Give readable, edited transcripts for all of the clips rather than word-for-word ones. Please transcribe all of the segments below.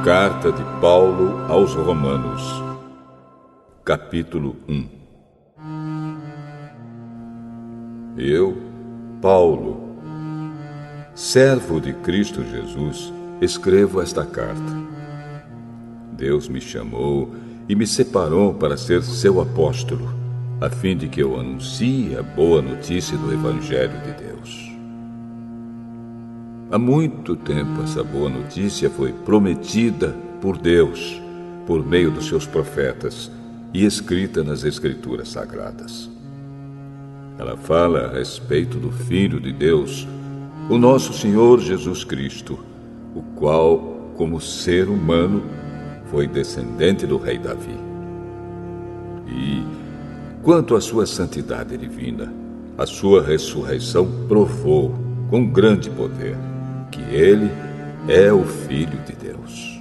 Carta de Paulo aos Romanos, capítulo 1. Eu, Paulo, servo de Cristo Jesus, escrevo esta carta. Deus me chamou e me separou para ser seu apóstolo, a fim de que eu anuncie a boa notícia do Evangelho de Deus. Há muito tempo essa boa notícia foi prometida por Deus, por meio dos seus profetas, e escrita nas Escrituras Sagradas. Ela fala a respeito do Filho de Deus, o nosso Senhor Jesus Cristo, o qual, como ser humano, foi descendente do rei Davi. E, quanto à sua santidade divina, a sua ressurreição provou, com grande poder, que ele é o Filho de Deus.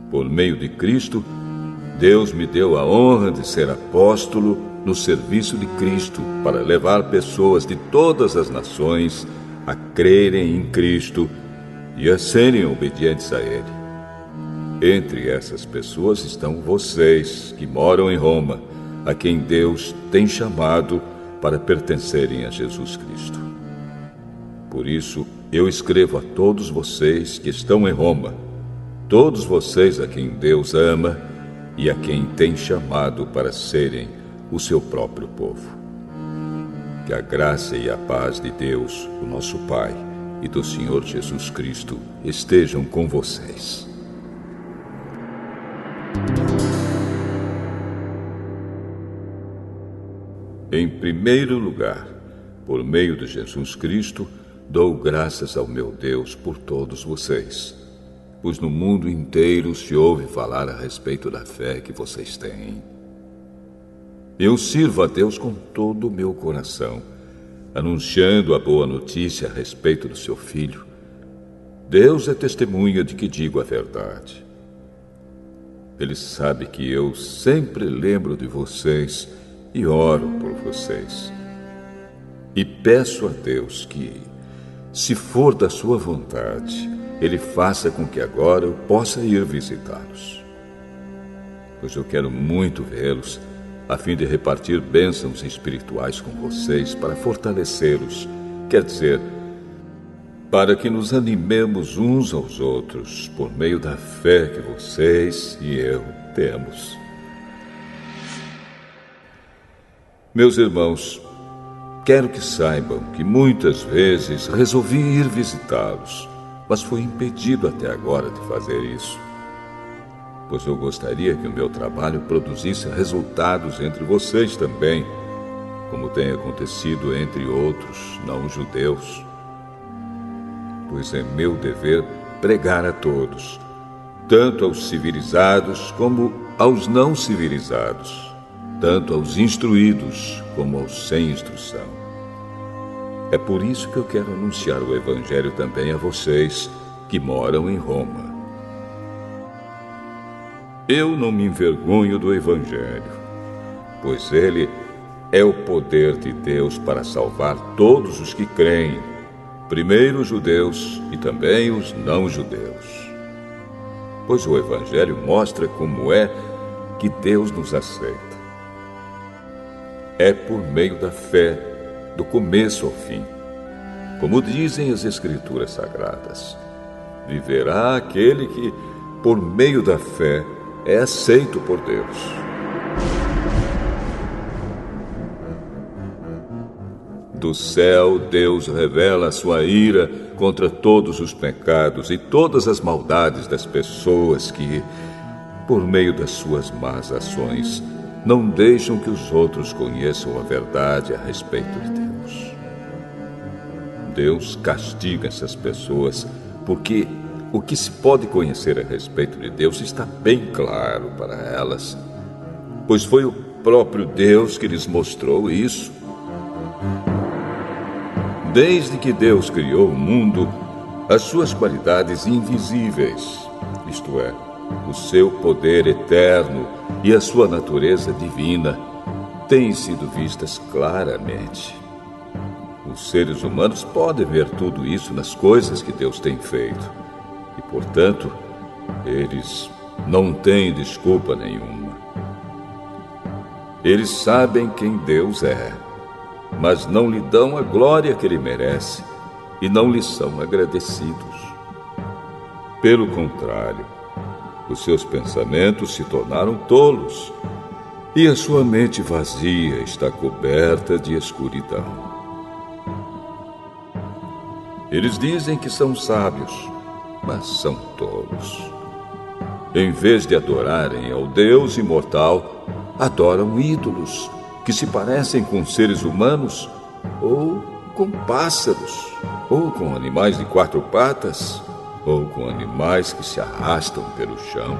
Por meio de Cristo, Deus me deu a honra de ser apóstolo no serviço de Cristo para levar pessoas de todas as nações a crerem em Cristo e a serem obedientes a Ele. Entre essas pessoas estão vocês que moram em Roma, a quem Deus tem chamado para pertencerem a Jesus Cristo. Por isso, eu escrevo a todos vocês que estão em Roma, todos vocês a quem Deus ama e a quem tem chamado para serem o seu próprio povo. Que a graça e a paz de Deus, o nosso Pai, e do Senhor Jesus Cristo estejam com vocês. Em primeiro lugar, por meio de Jesus Cristo, dou graças ao meu Deus por todos vocês, pois no mundo inteiro se ouve falar a respeito da fé que vocês têm. Eu sirvo a Deus com todo o meu coração, anunciando a boa notícia a respeito do seu Filho. Deus é testemunha de que digo a verdade. Ele sabe que eu sempre lembro de vocês e oro por vocês. E peço a Deus que, se for da sua vontade, Ele faça com que agora eu possa ir visitá-los. Pois eu quero muito vê-los, a fim de repartir bênçãos espirituais com vocês para fortalecê-los, quer dizer, para que nos animemos uns aos outros por meio da fé que vocês e eu temos. Meus irmãos, quero que saibam que muitas vezes resolvi ir visitá-los, mas fui impedido até agora de fazer isso, pois eu gostaria que o meu trabalho produzisse resultados entre vocês também, como tem acontecido entre outros não-judeus. Pois é meu dever pregar a todos, tanto aos civilizados como aos não civilizados, tanto aos instruídos como aos sem instrução. É por isso que eu quero anunciar o Evangelho também a vocês que moram em Roma. Eu não me envergonho do Evangelho, pois ele é o poder de Deus para salvar todos os que creem, primeiro os judeus e também os não-judeus. Pois o Evangelho mostra como é que Deus nos aceita. É por meio da fé, do começo ao fim. Como dizem as Escrituras Sagradas, viverá aquele que, por meio da fé, é aceito por Deus. Do céu, Deus revela a sua ira contra todos os pecados e todas as maldades das pessoas que, por meio das suas más ações, não deixam que os outros conheçam a verdade a respeito de Deus. Deus castiga essas pessoas porque o que se pode conhecer a respeito de Deus está bem claro para elas, pois foi o próprio Deus que lhes mostrou isso. Desde que Deus criou o mundo, as suas qualidades invisíveis, isto é, o seu poder eterno e a sua natureza divina, têm sido vistas claramente. Os seres humanos podem ver tudo isso nas coisas que Deus tem feito e, portanto, Eles não têm desculpa nenhuma. Eles sabem quem Deus é, mas não lhe dão a glória que ele merece e não lhe são agradecidos. Pelo contrário, os seus pensamentos se tornaram tolos e a sua mente vazia está coberta de escuridão. Eles dizem que são sábios, mas são tolos. Em vez de adorarem ao Deus imortal, adoram ídolos que se parecem com seres humanos, ou com pássaros, ou com animais de 4 patas, ou com animais que se arrastam pelo chão.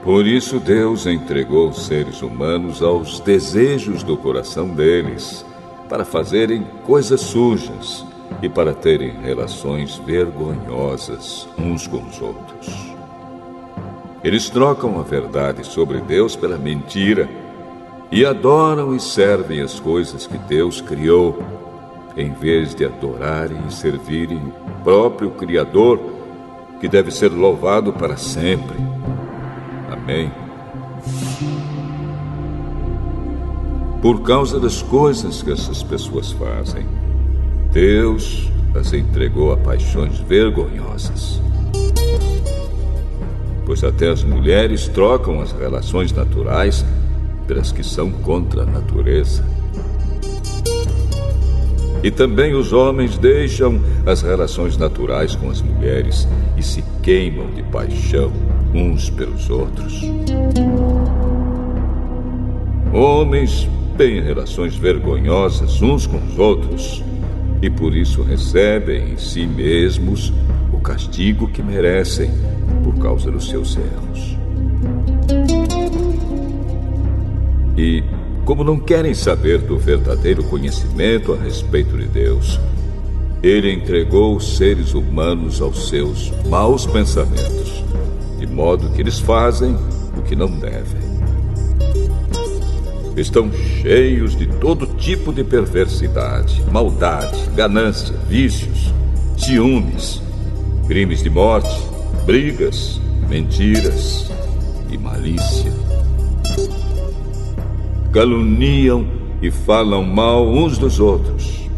Por isso Deus entregou os seres humanos aos desejos do coração deles, para fazerem coisas sujas e para terem relações vergonhosas uns com os outros. Eles trocam a verdade sobre Deus pela mentira e adoram e servem as coisas que Deus criou, em vez de adorarem e servirem o próprio Criador, que deve ser louvado para sempre. Amém. Por causa das coisas que essas pessoas fazem, Deus as entregou a paixões vergonhosas. Pois até as mulheres trocam as relações naturais pelas que são contra a natureza. E também os homens deixam as relações naturais com as mulheres e se queimam de paixão uns pelos outros. Homens têm relações vergonhosas uns com os outros e por isso recebem em si mesmos o castigo que merecem por causa dos seus erros. E, como não querem saber do verdadeiro conhecimento a respeito de Deus, ele entregou os seres humanos aos seus maus pensamentos, de modo que eles fazem o que não devem. Estão cheios de todo tipo de perversidade, maldade, ganância, vícios, ciúmes, crimes de morte, brigas, mentiras e malícia. Caluniam e falam mal uns dos outros.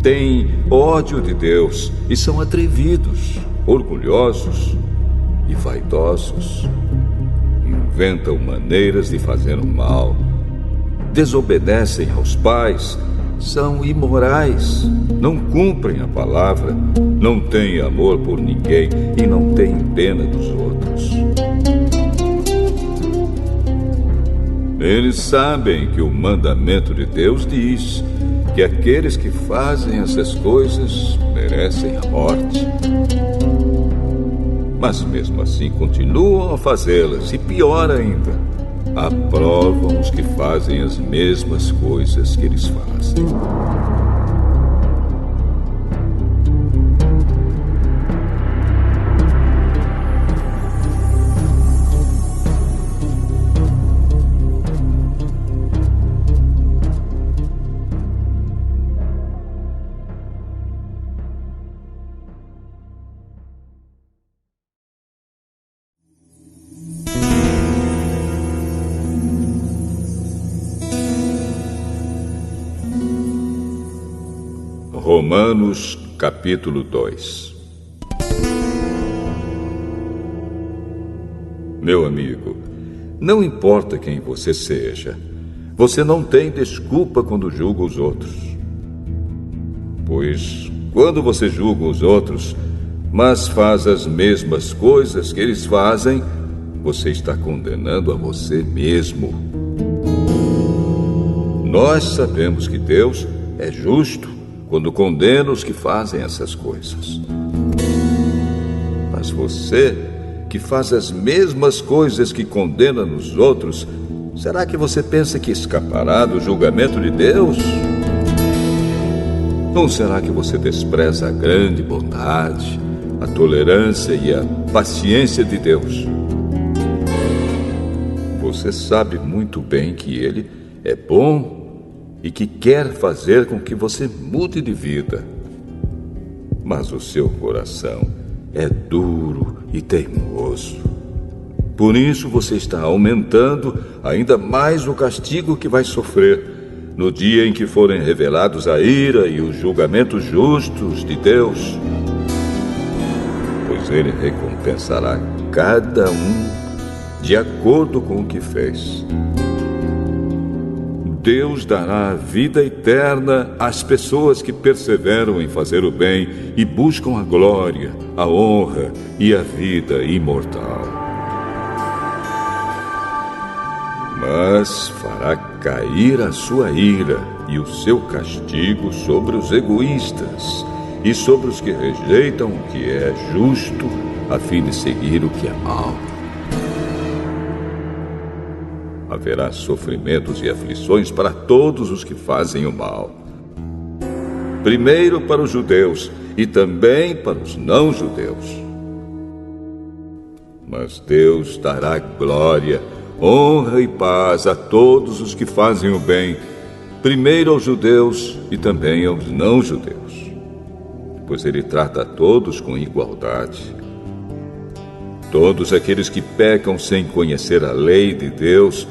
Têm ódio de Deus e são atrevidos, orgulhosos e vaidosos. Inventam maneiras de fazer o mal. Desobedecem aos pais, são imorais, não cumprem a palavra, não têm amor por ninguém e não têm pena dos outros. Eles sabem que o mandamento de Deus diz que aqueles que fazem essas coisas merecem a morte. Mas mesmo assim continuam a fazê-las e, pior ainda, aprovam os que fazem as mesmas coisas que eles fazem. Romanos, capítulo 2. Meu amigo, não importa quem você seja, você não tem desculpa quando julga os outros. Pois, quando você julga os outros, mas faz as mesmas coisas que eles fazem, você está condenando a você mesmo. Nós sabemos que Deus é justo quando condena os que fazem essas coisas. Mas você, que faz as mesmas coisas que condena nos outros, será que você pensa que escapará do julgamento de Deus? Ou será que você despreza a grande bondade, a tolerância e a paciência de Deus? Você sabe muito bem que Ele é bom e que quer fazer com que você mude de vida. Mas o seu coração é duro e teimoso. Por isso você está aumentando ainda mais o castigo que vai sofrer no dia em que forem revelados a ira e os julgamentos justos de Deus. Pois Ele recompensará cada um de acordo com o que fez. Deus dará a vida eterna às pessoas que perseveram em fazer o bem e buscam a glória, a honra e a vida imortal. Mas fará cair a sua ira e o seu castigo sobre os egoístas e sobre os que rejeitam o que é justo, a fim de seguir o que é mau. Haverá sofrimentos e aflições para todos os que fazem o mal. Primeiro para os judeus e também para os não-judeus. Mas Deus dará glória, honra e paz a todos os que fazem o bem, primeiro aos judeus e também aos não-judeus. Pois Ele trata a todos com igualdade. Todos aqueles que pecam sem conhecer a lei de Deus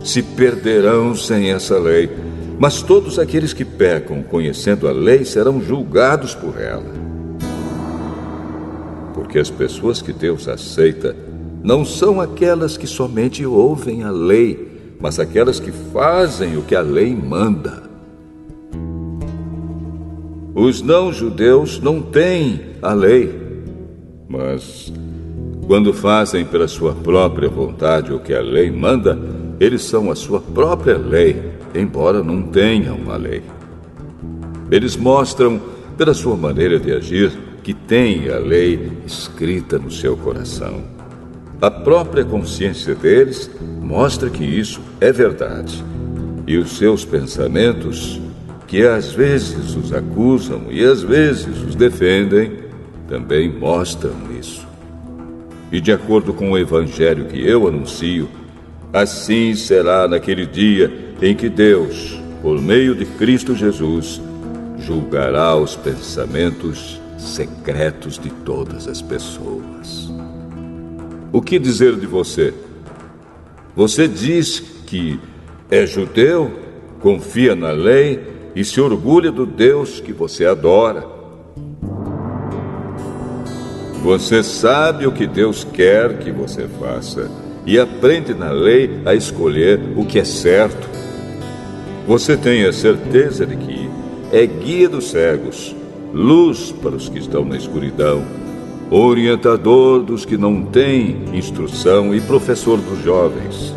se perderão sem essa lei, mas todos aqueles que pecam conhecendo a lei serão julgados por ela. Porque as pessoas que Deus aceita não são aquelas que somente ouvem a lei, mas aquelas que fazem o que a lei manda. Os não-judeus não têm a lei, mas quando fazem pela sua própria vontade o que a lei manda, eles são a sua própria lei, embora não tenham uma lei. Eles mostram, pela sua maneira de agir, que têm a lei escrita no seu coração. A própria consciência deles mostra que isso é verdade. E os seus pensamentos, que às vezes os acusam e às vezes os defendem, também mostram isso. E de acordo com o evangelho que eu anuncio, assim será naquele dia em que Deus, por meio de Cristo Jesus, julgará os pensamentos secretos de todas as pessoas. O que dizer de você? Você diz que é judeu, confia na lei e se orgulha do Deus que você adora. Você sabe o que Deus quer que você faça e aprende na lei a escolher o que é certo. Você tem a certeza de que é guia dos cegos, luz para os que estão na escuridão, orientador dos que não têm instrução e professor dos jovens.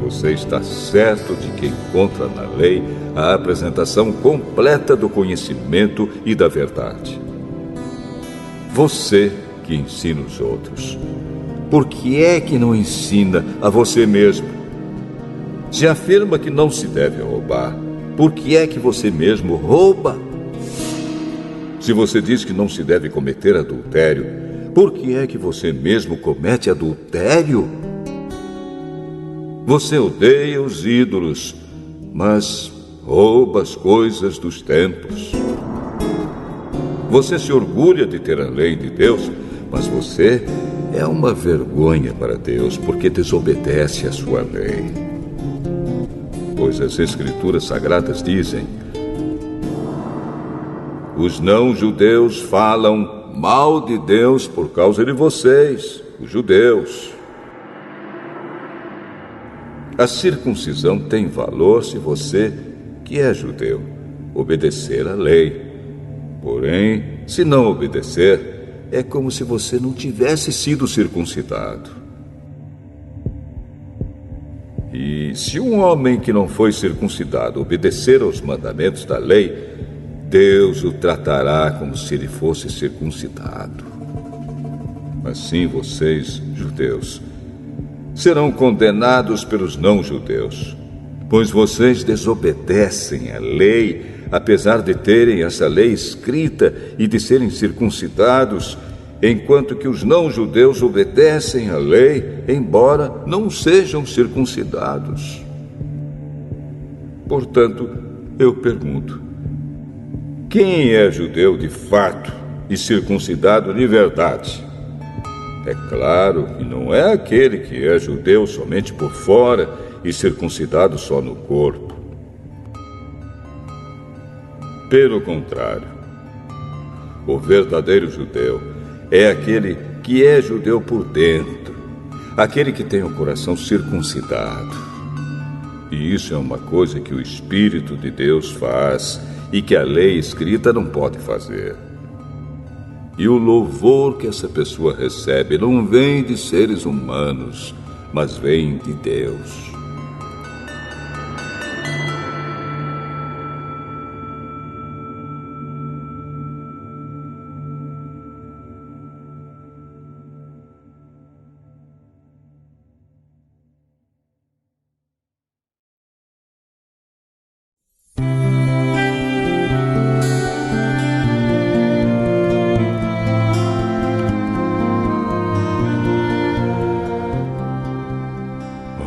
Você está certo de que encontra na lei a apresentação completa do conhecimento e da verdade. Você que ensina os outros, por que é que não ensina a você mesmo? Se afirma que não se deve roubar, por que é que você mesmo rouba? Se você diz que não se deve cometer adultério, por que é que você mesmo comete adultério? Você odeia os ídolos, mas rouba as coisas dos templos. Você se orgulha de ter a lei de Deus, mas você é uma vergonha para Deus porque desobedece à sua lei. Pois as Escrituras Sagradas dizem: os não-judeus falam mal de Deus por causa de vocês, os judeus. A circuncisão tem valor se você, que é judeu, obedecer à lei. Porém, se não obedecer, é como se você não tivesse sido circuncidado. E se um homem que não foi circuncidado obedecer aos mandamentos da lei, Deus o tratará como se ele fosse circuncidado. Assim vocês, judeus, serão condenados pelos não-judeus, pois vocês desobedecem à lei, apesar de terem essa lei escrita e de serem circuncidados, enquanto que os não-judeus obedecem à lei, embora não sejam circuncidados. Portanto, eu pergunto: quem é judeu de fato e circuncidado de verdade. É claro que não é aquele que é judeu somente por fora e circuncidado só no corpo. Pelo contrário, o verdadeiro judeu é aquele que é judeu por dentro, aquele que tem o coração circuncidado. E isso é uma coisa que o Espírito de Deus faz e que a lei escrita não pode fazer. E o louvor que essa pessoa recebe não vem de seres humanos, mas vem de Deus.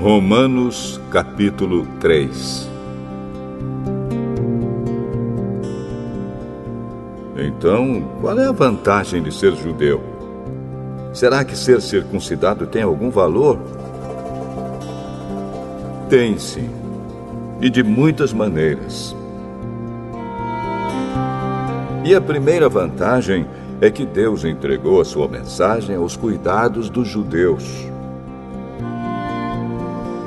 Romanos, capítulo 3. Então, qual é a vantagem de ser judeu? Será que ser circuncidado tem algum valor? Tem sim, e de muitas maneiras. E a primeira vantagem é que Deus entregou a sua mensagem aos cuidados dos judeus.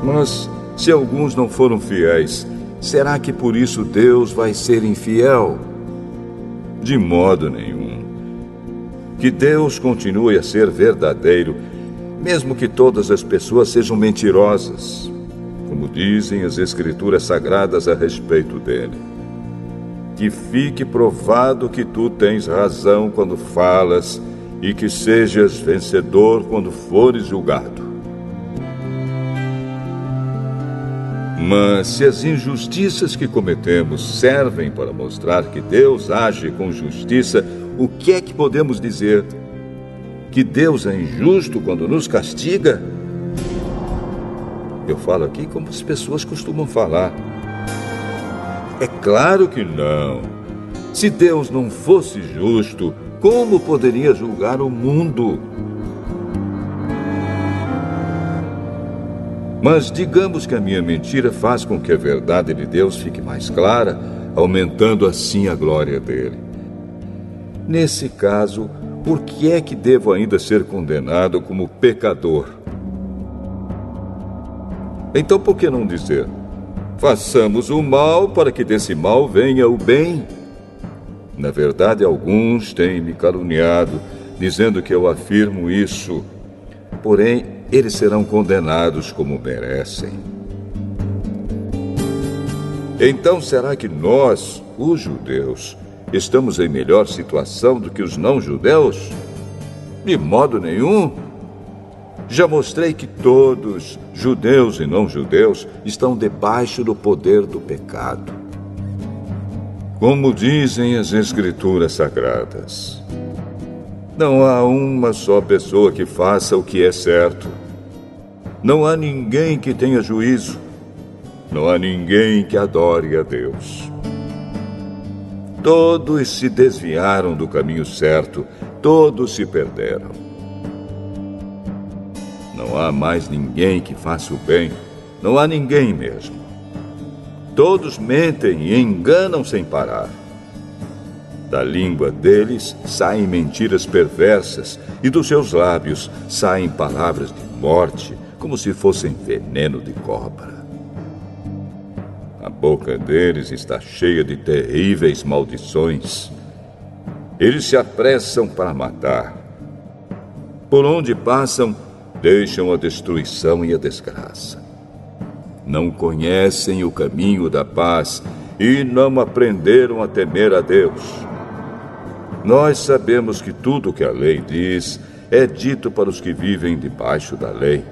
Mas, se alguns não foram fiéis, será que por isso Deus vai ser infiel? De modo nenhum. Que Deus continue a ser verdadeiro, mesmo que todas as pessoas sejam mentirosas, como dizem as Escrituras Sagradas a respeito dele. Que fique provado que tu tens razão quando falas e que sejas vencedor quando fores julgado. Mas se as injustiças que cometemos servem para mostrar que Deus age com justiça, o que é que podemos dizer? Que Deus é injusto quando nos castiga? Eu falo aqui como as pessoas costumam falar. É claro que não. Se Deus não fosse justo, como poderia julgar o mundo? Mas digamos que a minha mentira faz com que a verdade de Deus fique mais clara, aumentando assim a glória dele. Nesse caso, por que é que devo ainda ser condenado como pecador? Então por que não dizer: façamos o mal para que desse mal venha o bem? Na verdade, alguns têm me caluniado, dizendo que eu afirmo isso. Porém, eles serão condenados como merecem. Então, será que nós, os judeus, estamos em melhor situação do que os não-judeus? De modo nenhum. Já mostrei que todos, judeus e não-judeus, estão debaixo do poder do pecado. Como dizem as Escrituras Sagradas, não há uma só pessoa que faça o que é certo. Não há ninguém que tenha juízo. Não há ninguém que adore a Deus. Todos se desviaram do caminho certo. Todos se perderam. Não há mais ninguém que faça o bem. Não há ninguém mesmo. Todos mentem e enganam sem parar. Da língua deles saem mentiras perversas e dos seus lábios saem palavras de morte, como se fossem veneno de cobra. A boca deles está cheia de terríveis maldições. Eles se apressam para matar. Por onde passam, deixam a destruição e a desgraça. Não conhecem o caminho da paz e não aprenderam a temer a Deus. Nós sabemos que tudo o que a lei diz é dito para os que vivem debaixo da lei.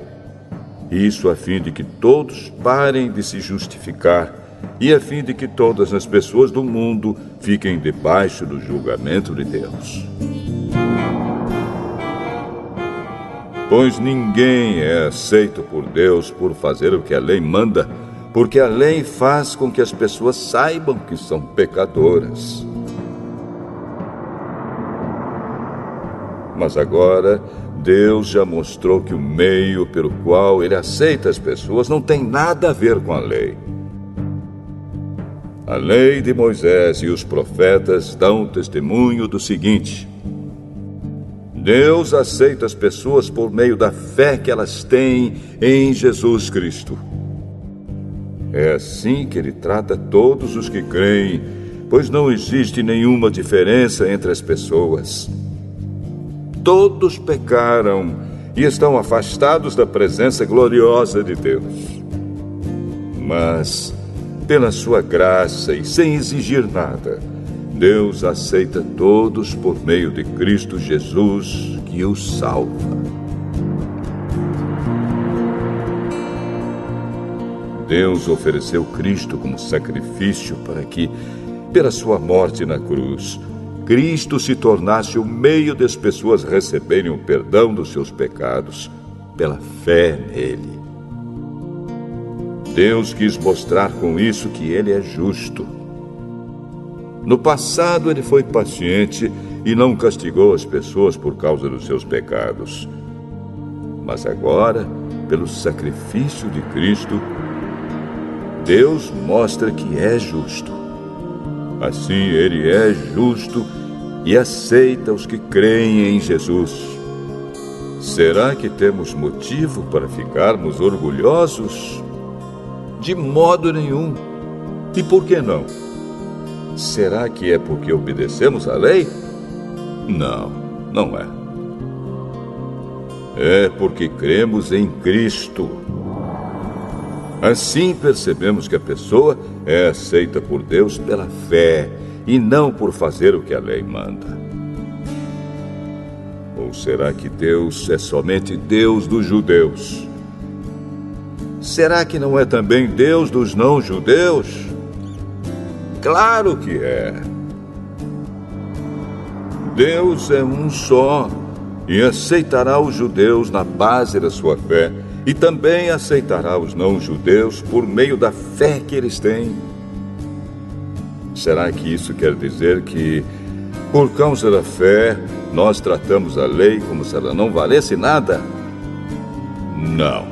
Isso a fim de que todos parem de se justificar e a fim de que todas as pessoas do mundo fiquem debaixo do julgamento de Deus. Pois ninguém é aceito por Deus por fazer o que a lei manda, porque a lei faz com que as pessoas saibam que são pecadoras. Mas agora, Deus já mostrou que o meio pelo qual ele aceita as pessoas não tem nada a ver com a lei. A lei de Moisés e os profetas dão testemunho do seguinte: Deus aceita as pessoas por meio da fé que elas têm em Jesus Cristo. É assim que ele trata todos os que creem, pois não existe nenhuma diferença entre as pessoas. Todos pecaram e estão afastados da presença gloriosa de Deus. Mas, pela sua graça e sem exigir nada, Deus aceita todos por meio de Cristo Jesus, que os salva. Deus ofereceu Cristo como sacrifício para que, pela sua morte na cruz, Cristo se tornasse o meio das pessoas receberem o perdão dos seus pecados pela fé nele. Deus quis mostrar com isso que ele é justo. No passado, ele foi paciente e não castigou as pessoas por causa dos seus pecados. Mas agora, pelo sacrifício de Cristo, Deus mostra que é justo. Assim, ele é justo e aceita os que creem em Jesus. Será que temos motivo para ficarmos orgulhosos? De modo nenhum. E por que não? Será que é porque obedecemos à lei? Não, não é. É porque cremos em Cristo. Assim percebemos que a pessoa é aceita por Deus pela fé e não por fazer o que a lei manda. Ou será que Deus é somente Deus dos judeus? Será que não é também Deus dos não-judeus? Claro que é. Deus é um só e aceitará os judeus na base da sua fé e também aceitará os não-judeus por meio da fé que eles têm. Será que isso quer dizer que, por causa da fé, nós tratamos a lei como se ela não valesse nada? Não,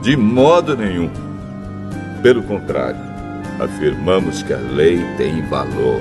de modo nenhum. Pelo contrário, afirmamos que a lei tem valor.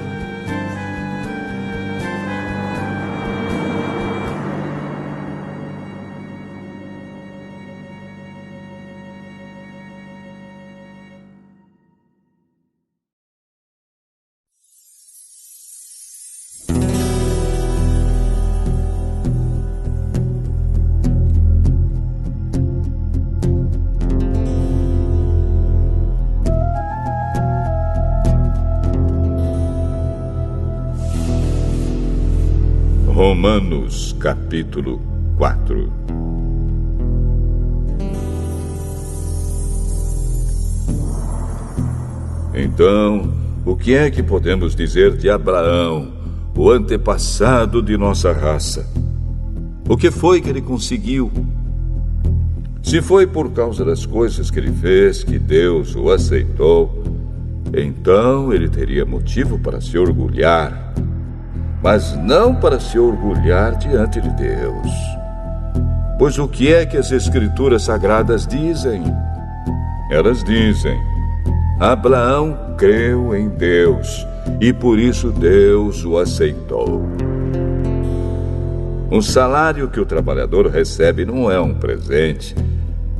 Romanos, capítulo 4. Então, o que é que podemos dizer de Abraão, o antepassado de nossa raça? O que foi que ele conseguiu? Se foi por causa das coisas que ele fez que Deus o aceitou, então ele teria motivo para se orgulhar, mas não para se orgulhar diante de Deus. Pois o que é que as Escrituras Sagradas dizem? Elas dizem: Abraão creu em Deus e por isso Deus o aceitou. O salário que o trabalhador recebe não é um presente,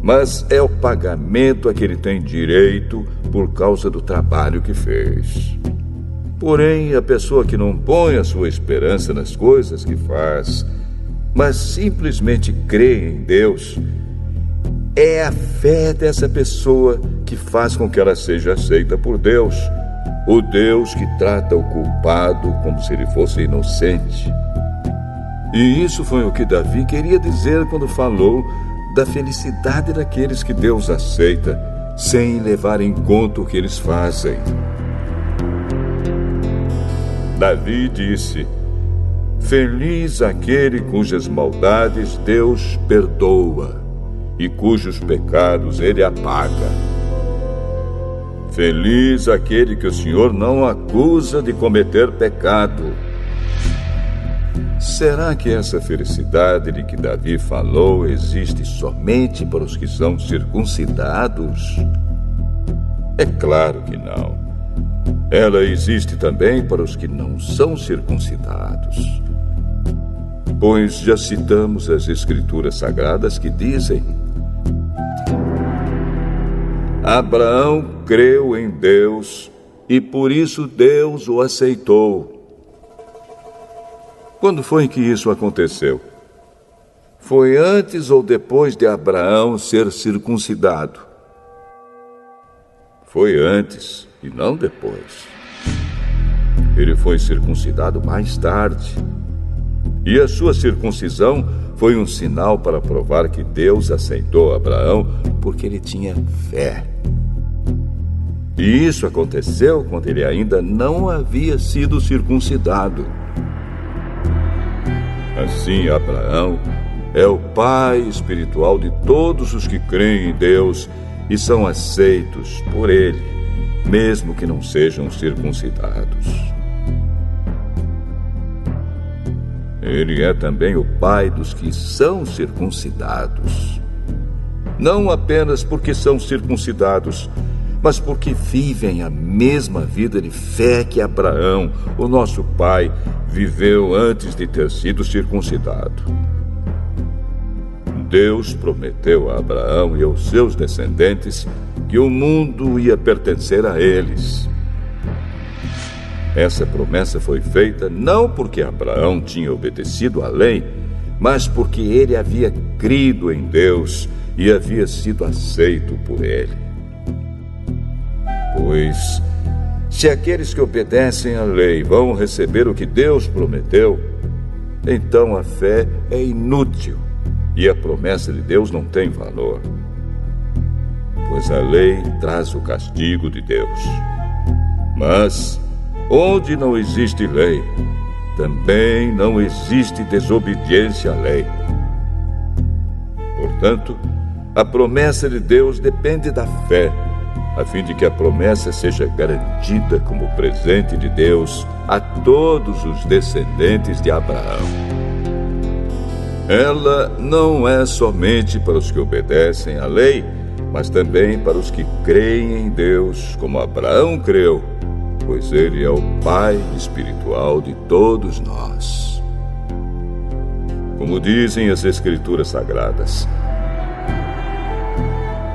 mas é o pagamento a que ele tem direito por causa do trabalho que fez. Porém, a pessoa que não põe a sua esperança nas coisas que faz, mas simplesmente crê em Deus, é a fé dessa pessoa que faz com que ela seja aceita por Deus, o Deus que trata o culpado como se ele fosse inocente. E isso foi o que Davi queria dizer quando falou da felicidade daqueles que Deus aceita, sem levar em conta o que eles fazem. Davi disse: Feliz aquele cujas maldades Deus perdoa e cujos pecados ele apaga. Feliz aquele que o Senhor não acusa de cometer pecado. Será que essa felicidade de que Davi falou existe somente para os que são circuncidados? É claro que não. Ela existe também para os que não são circuncidados. Pois já citamos as Escrituras Sagradas que dizem: Abraão creu em Deus e por isso Deus o aceitou. Quando foi que isso aconteceu? Foi antes ou depois de Abraão ser circuncidado? Foi antes e não depois. Ele foi circuncidado mais tarde. E a sua circuncisão foi um sinal para provar que Deus aceitou Abraão porque ele tinha fé. E isso aconteceu quando ele ainda não havia sido circuncidado. Assim, Abraão é o pai espiritual de todos os que creem em Deus e são aceitos por ele, mesmo que não sejam circuncidados. Ele é também o pai dos que são circuncidados. Não apenas porque são circuncidados, mas porque vivem a mesma vida de fé que Abraão, o nosso pai, viveu antes de ter sido circuncidado. Deus prometeu a Abraão e aos seus descendentes que o mundo ia pertencer a eles. Essa promessa foi feita não porque Abraão tinha obedecido à lei, mas porque ele havia crido em Deus e havia sido aceito por ele. Pois, se aqueles que obedecem à lei vão receber o que Deus prometeu, então a fé é inútil e a promessa de Deus não tem valor. Pois a lei traz o castigo de Deus. Mas, onde não existe lei, também não existe desobediência à lei. Portanto, a promessa de Deus depende da fé, a fim de que a promessa seja garantida como presente de Deus a todos os descendentes de Abraão. Ela não é somente para os que obedecem à lei, mas também para os que creem em Deus, como Abraão creu, pois ele é o pai espiritual de todos nós. Como dizem as Escrituras Sagradas: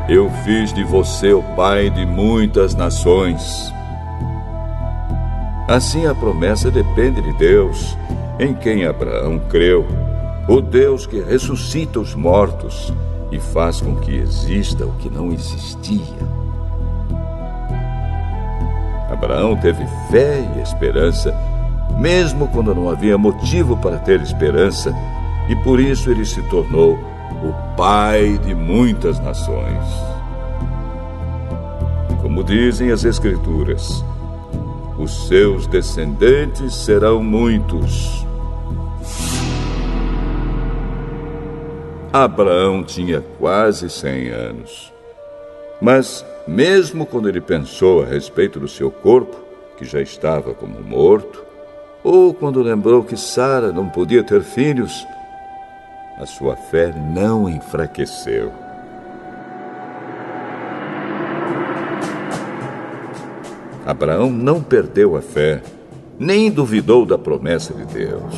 Eu fiz de você o pai de muitas nações. Assim a promessa depende de Deus, em quem Abraão creu, o Deus que ressuscita os mortos e faz com que exista o que não existia. Abraão teve fé e esperança, mesmo quando não havia motivo para ter esperança, e por isso ele se tornou o pai de muitas nações. Como dizem as Escrituras, os seus descendentes serão muitos. Abraão tinha quase 100 anos. Mas, mesmo quando ele pensou a respeito do seu corpo, que já estava como morto, ou quando lembrou que Sara não podia ter filhos, a sua fé não enfraqueceu. Abraão não perdeu a fé, nem duvidou da promessa de Deus.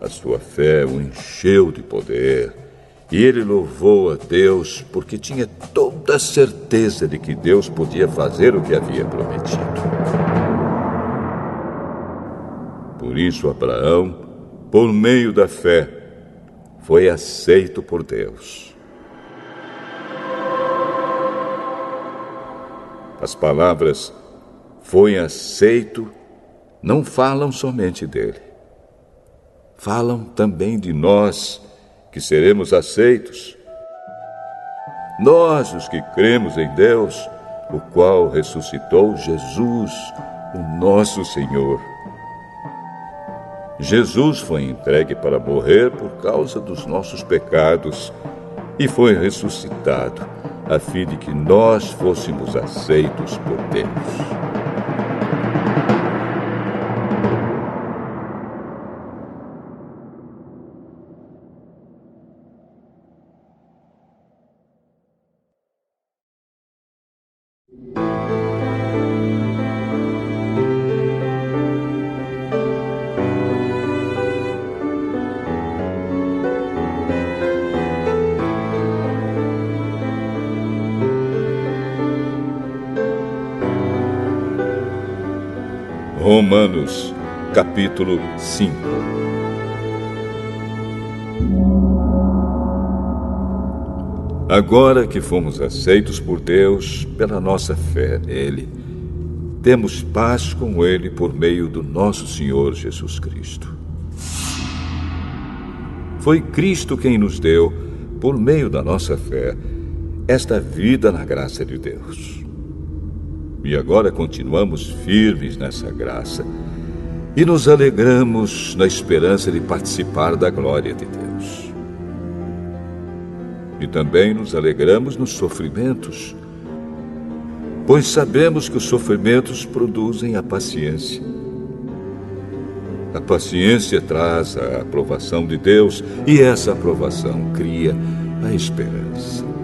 A sua fé o encheu de poder, e ele louvou a Deus porque tinha toda a certeza de que Deus podia fazer o que havia prometido. Por isso, Abraão, por meio da fé, foi aceito por Deus. As palavras "foi aceito" não falam somente dele. Falam também de nós, que seremos aceitos. Nós, os que cremos em Deus, o qual ressuscitou Jesus, o nosso Senhor. Jesus foi entregue para morrer por causa dos nossos pecados e foi ressuscitado, a fim de que nós fôssemos aceitos por Deus. Romanos, capítulo 5. Agora que fomos aceitos por Deus pela nossa fé nele, temos paz com ele por meio do nosso Senhor Jesus Cristo. Foi Cristo quem nos deu, por meio da nossa fé, esta vida na graça de Deus. E agora continuamos firmes nessa graça e nos alegramos na esperança de participar da glória de Deus. E também nos alegramos nos sofrimentos, pois sabemos que os sofrimentos produzem a paciência. A paciência traz a aprovação de Deus e essa aprovação cria a esperança.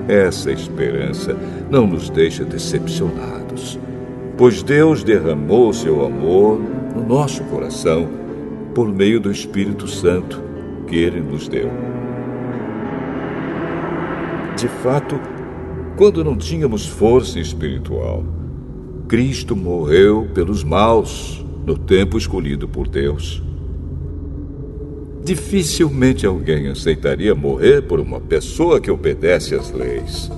Essa esperança não nos deixa decepcionados, pois Deus derramou seu amor no nosso coração por meio do Espírito Santo que Ele nos deu. De fato, quando não tínhamos força espiritual, Cristo morreu pelos maus no tempo escolhido por Deus. Dificilmente alguém aceitaria morrer por uma pessoa que obedece às leis.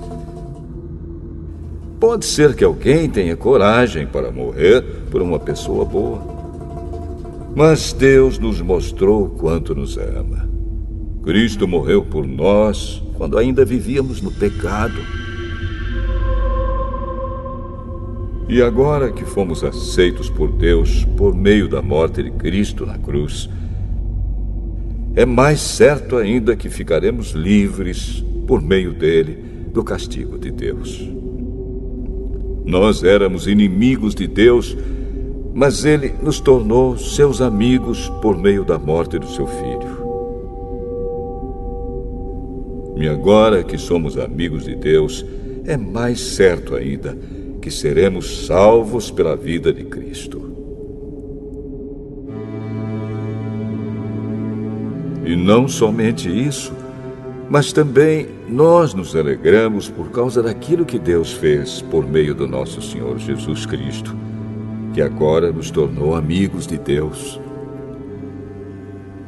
Pode ser que alguém tenha coragem para morrer por uma pessoa boa. Mas Deus nos mostrou o quanto nos ama. Cristo morreu por nós quando ainda vivíamos no pecado. E agora que fomos aceitos por Deus por meio da morte de Cristo na cruz, é mais certo ainda que ficaremos livres, por meio dele, do castigo de Deus. Nós éramos inimigos de Deus, mas ele nos tornou seus amigos por meio da morte do seu Filho. E agora que somos amigos de Deus, é mais certo ainda que seremos salvos pela vida de Cristo. E não somente isso, mas também nós nos alegramos por causa daquilo que Deus fez por meio do nosso Senhor Jesus Cristo, que agora nos tornou amigos de Deus.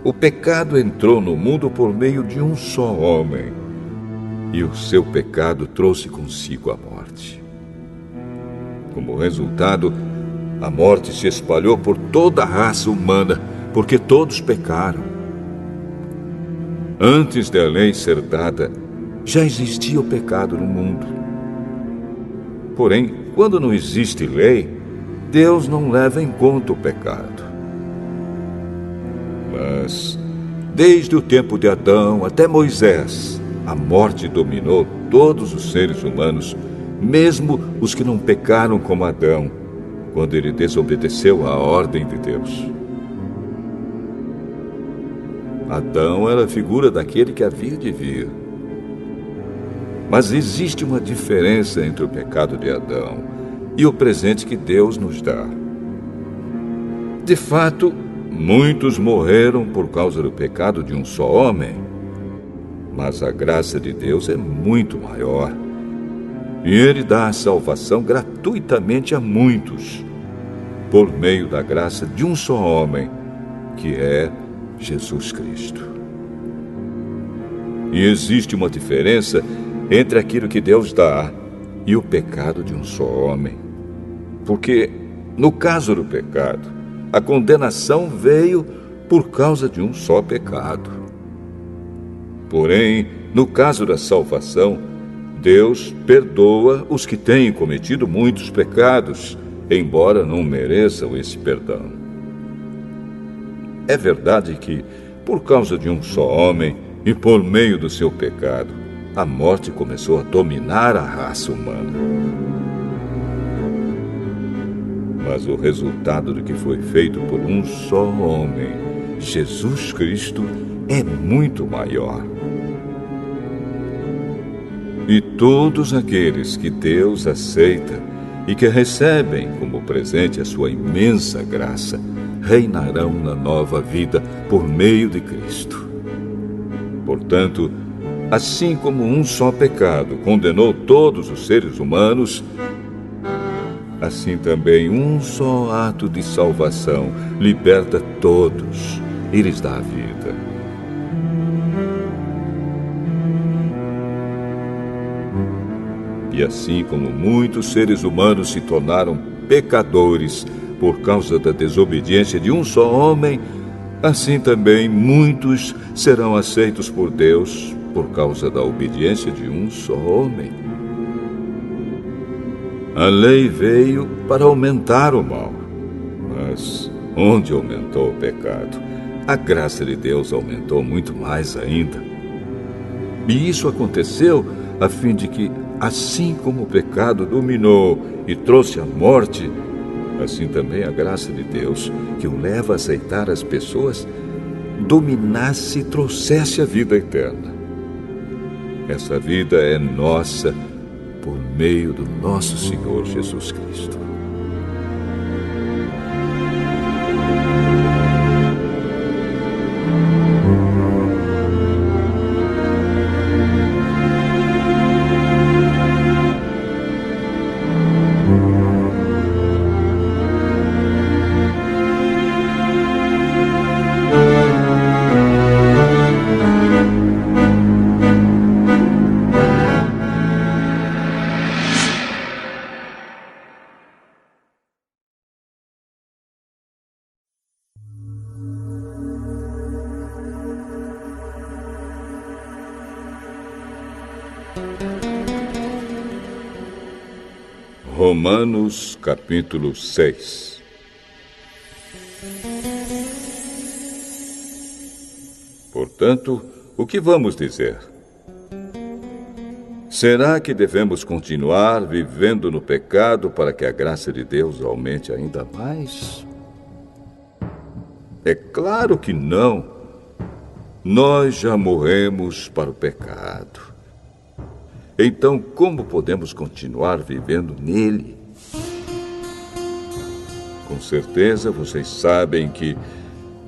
O pecado entrou no mundo por meio de um só homem, e o seu pecado trouxe consigo a morte. Como resultado, a morte se espalhou por toda a raça humana, porque todos pecaram. Antes da lei ser dada, já existia o pecado no mundo. Porém, quando não existe lei, Deus não leva em conta o pecado. Mas, desde o tempo de Adão até Moisés, a morte dominou todos os seres humanos, mesmo os que não pecaram como Adão, quando ele desobedeceu à ordem de Deus. Adão era a figura daquele que havia de vir. Mas existe uma diferença entre o pecado de Adão e o presente que Deus nos dá. De fato, muitos morreram por causa do pecado de um só homem, mas a graça de Deus é muito maior. E Ele dá a salvação gratuitamente a muitos, por meio da graça de um só homem, que é Jesus Cristo. E existe uma diferença entre aquilo que Deus dá e o pecado de um só homem. Porque, no caso do pecado, a condenação veio por causa de um só pecado. Porém, no caso da salvação, Deus perdoa os que têm cometido muitos pecados, embora não mereçam esse perdão. É verdade que, por causa de um só homem e por meio do seu pecado, a morte começou a dominar a raça humana. Mas o resultado do que foi feito por um só homem, Jesus Cristo, é muito maior. E todos aqueles que Deus aceita e que recebem como presente a sua imensa graça, reinarão na nova vida por meio de Cristo. Portanto, assim como um só pecado condenou todos os seres humanos, Assim também um só ato de salvação liberta todos e lhes dá a vida. E assim como muitos seres humanos se tornaram pecadores por causa da desobediência de um só homem, assim também muitos serão aceitos por Deus por causa da obediência de um só homem. A lei veio para aumentar o mal, mas onde aumentou o pecado, a graça de Deus aumentou muito mais ainda. E isso aconteceu a fim de que, assim como o pecado dominou e trouxe a morte, assim também a graça de Deus, que o leva a aceitar as pessoas, dominasse e trouxesse a vida eterna. Essa vida é nossa por meio do nosso Senhor Jesus Cristo. Romanos capítulo 6. Portanto, o que vamos dizer? Será que devemos continuar vivendo no pecado para que a graça de Deus aumente ainda mais? É claro que não. Nós já morremos para o pecado. Então, como podemos continuar vivendo nele? Com certeza vocês sabem que,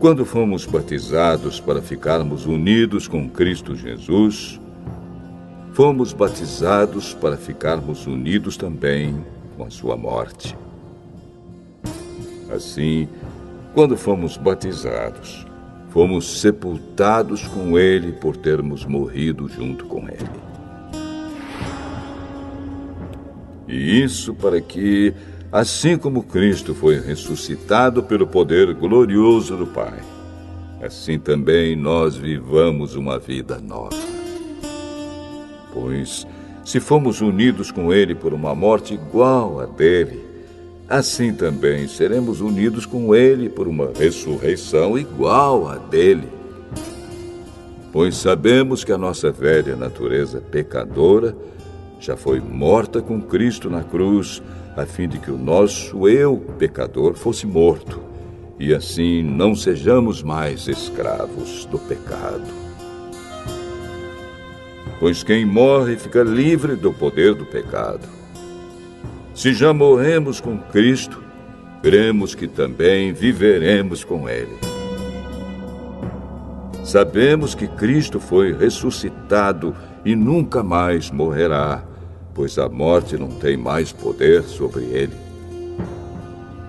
quando fomos batizados para ficarmos unidos com Cristo Jesus, fomos batizados para ficarmos unidos também com a sua morte. Assim, quando fomos batizados, fomos sepultados com ele por termos morrido junto com ele. E isso para que, assim como Cristo foi ressuscitado pelo poder glorioso do Pai, assim também nós vivamos uma vida nova. Pois, se fomos unidos com Ele por uma morte igual à dele, assim também seremos unidos com Ele por uma ressurreição igual à dele. Pois sabemos que a nossa velha natureza pecadora já foi morta com Cristo na cruz, a fim de que o nosso eu, pecador, fosse morto, e assim não sejamos mais escravos do pecado. Pois quem morre fica livre do poder do pecado. Se já morremos com Cristo, cremos que também viveremos com Ele. Sabemos que Cristo foi ressuscitado e nunca mais morrerá, pois a morte não tem mais poder sobre ele.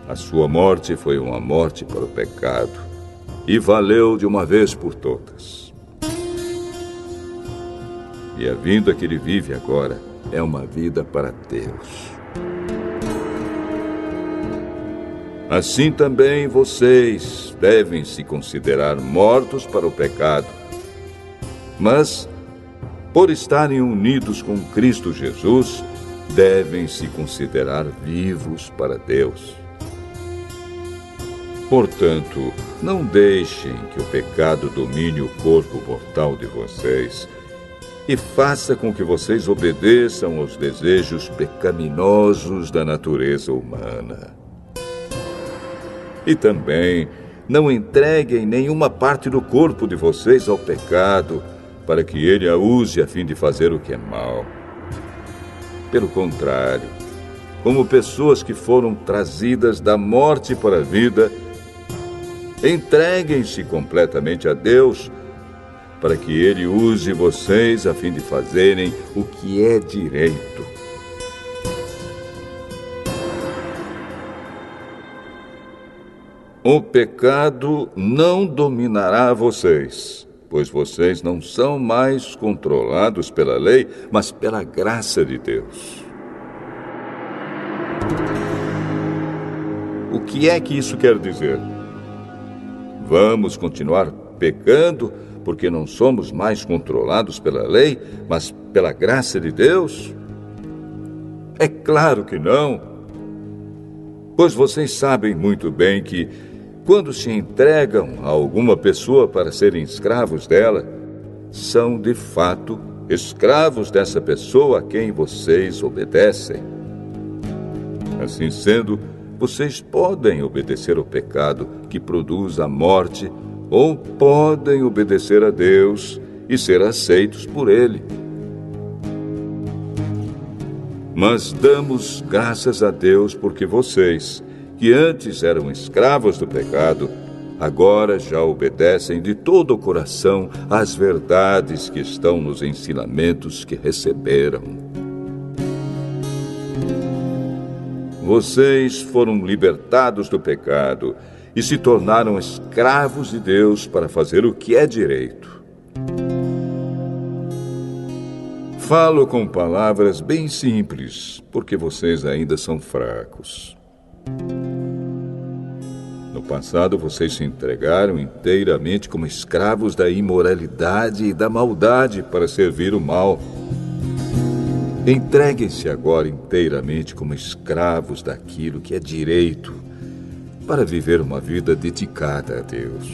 A sua morte foi uma morte para o pecado e valeu de uma vez por todas. E a vida que ele vive agora é uma vida para Deus. Assim também vocês devem se considerar mortos para o pecado, mas, por estarem unidos com Cristo Jesus, devem se considerar vivos para Deus. Portanto, não deixem que o pecado domine o corpo mortal de vocês e faça com que vocês obedeçam aos desejos pecaminosos da natureza humana. E também não entreguem nenhuma parte do corpo de vocês ao pecado, para que ele a use a fim de fazer o que é mal. Pelo contrário, como pessoas que foram trazidas da morte para a vida, entreguem-se completamente a Deus, para que ele use vocês a fim de fazerem o que é direito. O pecado não dominará vocês, pois vocês não são mais controlados pela lei, mas pela graça de Deus. O que é que isso quer dizer? Vamos continuar pecando porque não somos mais controlados pela lei, mas pela graça de Deus? É claro que não. Pois vocês sabem muito bem que, quando se entregam a alguma pessoa para serem escravos dela, são de fato escravos dessa pessoa a quem vocês obedecem. Assim sendo, vocês podem obedecer ao pecado que produz a morte, ou podem obedecer a Deus e ser aceitos por Ele. Mas damos graças a Deus porque vocês, que antes eram escravos do pecado, agora já obedecem de todo o coração às verdades que estão nos ensinamentos que receberam. Vocês foram libertados do pecado e se tornaram escravos de Deus para fazer o que é direito. Falo com palavras bem simples, porque vocês ainda são fracos. No passado, vocês se entregaram inteiramente como escravos da imoralidade e da maldade para servir o mal. Entreguem-se agora inteiramente como escravos daquilo que é direito, para viver uma vida dedicada a Deus.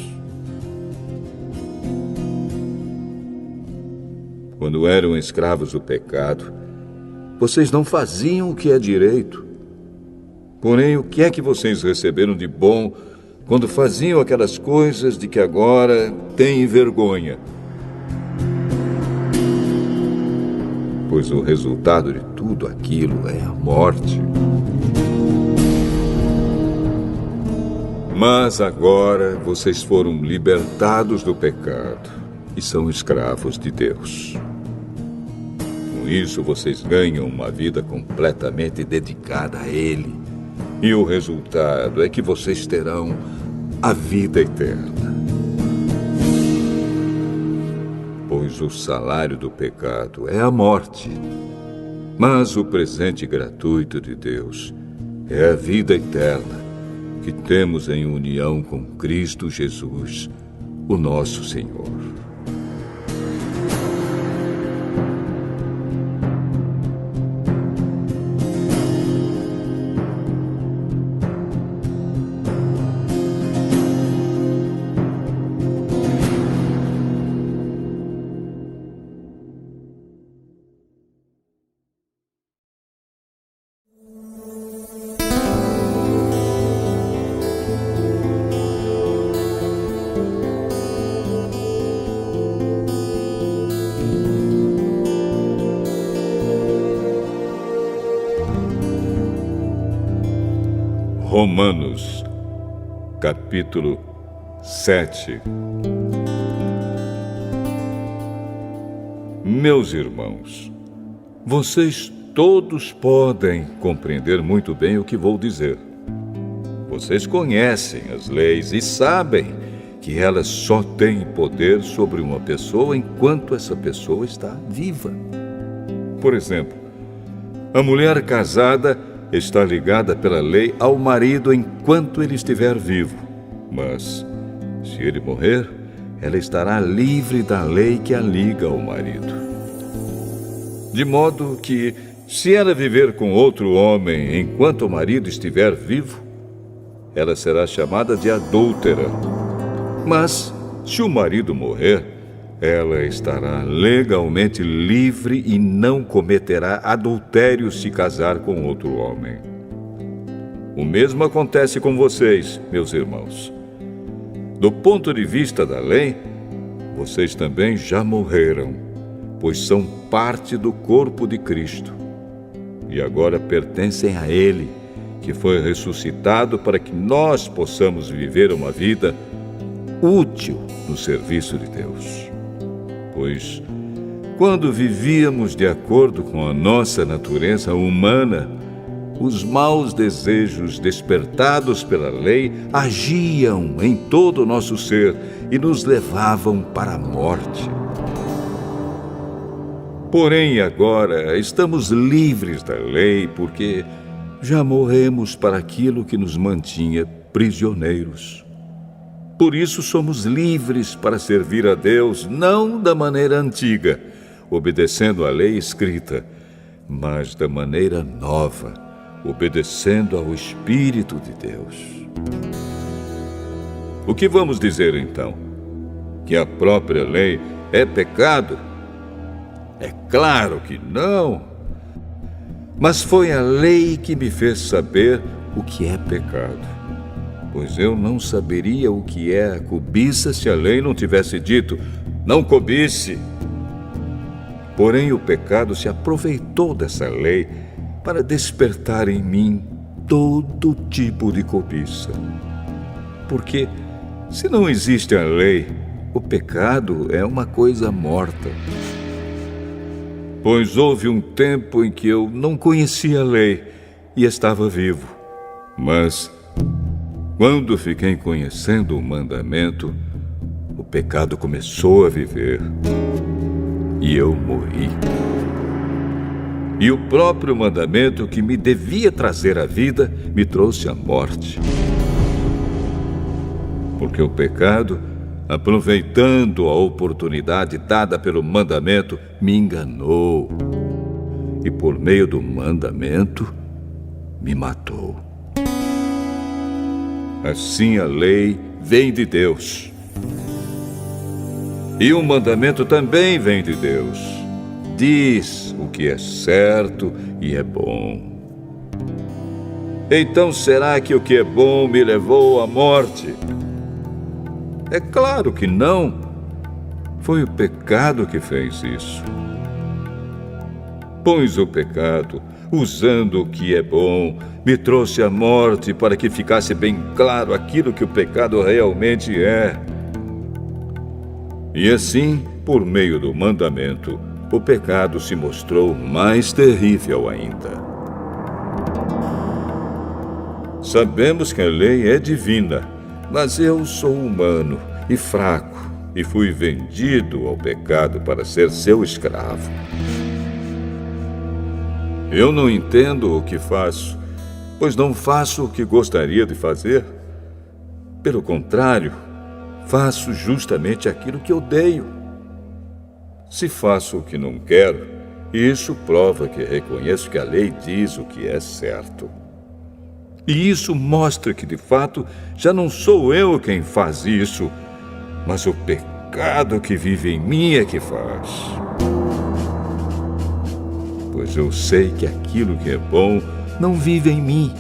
Quando eram escravos do pecado, vocês não faziam o que é direito. Porém, o que é que vocês receberam de bom quando faziam aquelas coisas de que agora têm vergonha? Pois o resultado de tudo aquilo é a morte. Mas agora vocês foram libertados do pecado e são escravos de Deus. Com isso, vocês ganham uma vida completamente dedicada a Ele. E o resultado é que vocês terão a vida eterna. Pois o salário do pecado é a morte, mas o presente gratuito de Deus é a vida eterna, que temos em união com Cristo Jesus, o nosso Senhor. Romanos, capítulo 7. Meus irmãos, vocês todos podem compreender muito bem o que vou dizer. Vocês conhecem as leis e sabem que elas só têm poder sobre uma pessoa enquanto essa pessoa está viva. Por exemplo, a mulher casada está ligada pela lei ao marido enquanto ele estiver vivo. Mas, se ele morrer, ela estará livre da lei que a liga ao marido. De modo que, se ela viver com outro homem enquanto o marido estiver vivo, ela será chamada de adúltera. Mas, se o marido morrer, ela estará legalmente livre e não cometerá adultério se casar com outro homem. O mesmo acontece com vocês, meus irmãos. Do ponto de vista da lei, vocês também já morreram, pois são parte do corpo de Cristo. E agora pertencem a Ele, que foi ressuscitado para que nós possamos viver uma vida útil no serviço de Deus. Pois, quando vivíamos de acordo com a nossa natureza humana, os maus desejos despertados pela lei agiam em todo o nosso ser e nos levavam para a morte. Porém, agora estamos livres da lei porque já morremos para aquilo que nos mantinha prisioneiros. Por isso somos livres para servir a Deus, não da maneira antiga, obedecendo à lei escrita, mas da maneira nova, obedecendo ao Espírito de Deus. O que vamos dizer então? Que a própria lei é pecado? É claro que não. Mas foi a lei que me fez saber o que é pecado. Pois eu não saberia o que é a cobiça se a lei não tivesse dito: não cobice. Porém, o pecado se aproveitou dessa lei para despertar em mim todo tipo de cobiça. Porque, se não existe a lei, o pecado é uma coisa morta. Pois houve um tempo em que eu não conhecia a lei e estava vivo. Mas, quando fiquei conhecendo o mandamento, o pecado começou a viver. E eu morri. E o próprio mandamento que me devia trazer a vida me trouxe a morte. Porque o pecado, aproveitando a oportunidade dada pelo mandamento, me enganou. E por meio do mandamento, me matou. Assim a lei vem de Deus. E o mandamento também vem de Deus. Diz o que é certo e é bom. Então será que o que é bom me levou à morte? É claro que não. Foi o pecado que fez isso. Pois o pecado, usando o que é bom, me trouxe à morte para que ficasse bem claro aquilo que o pecado realmente é. E assim, por meio do mandamento, o pecado se mostrou mais terrível ainda. Sabemos que a lei é divina, mas eu sou humano e fraco, e fui vendido ao pecado para ser seu escravo. Eu não entendo o que faço, pois não faço o que gostaria de fazer. Pelo contrário, faço justamente aquilo que odeio. Se faço o que não quero, isso prova que reconheço que a lei diz o que é certo. E isso mostra que, de fato, já não sou eu quem faz isso, mas o pecado que vive em mim é que faz. Pois eu sei que aquilo que é bom não vive em mim,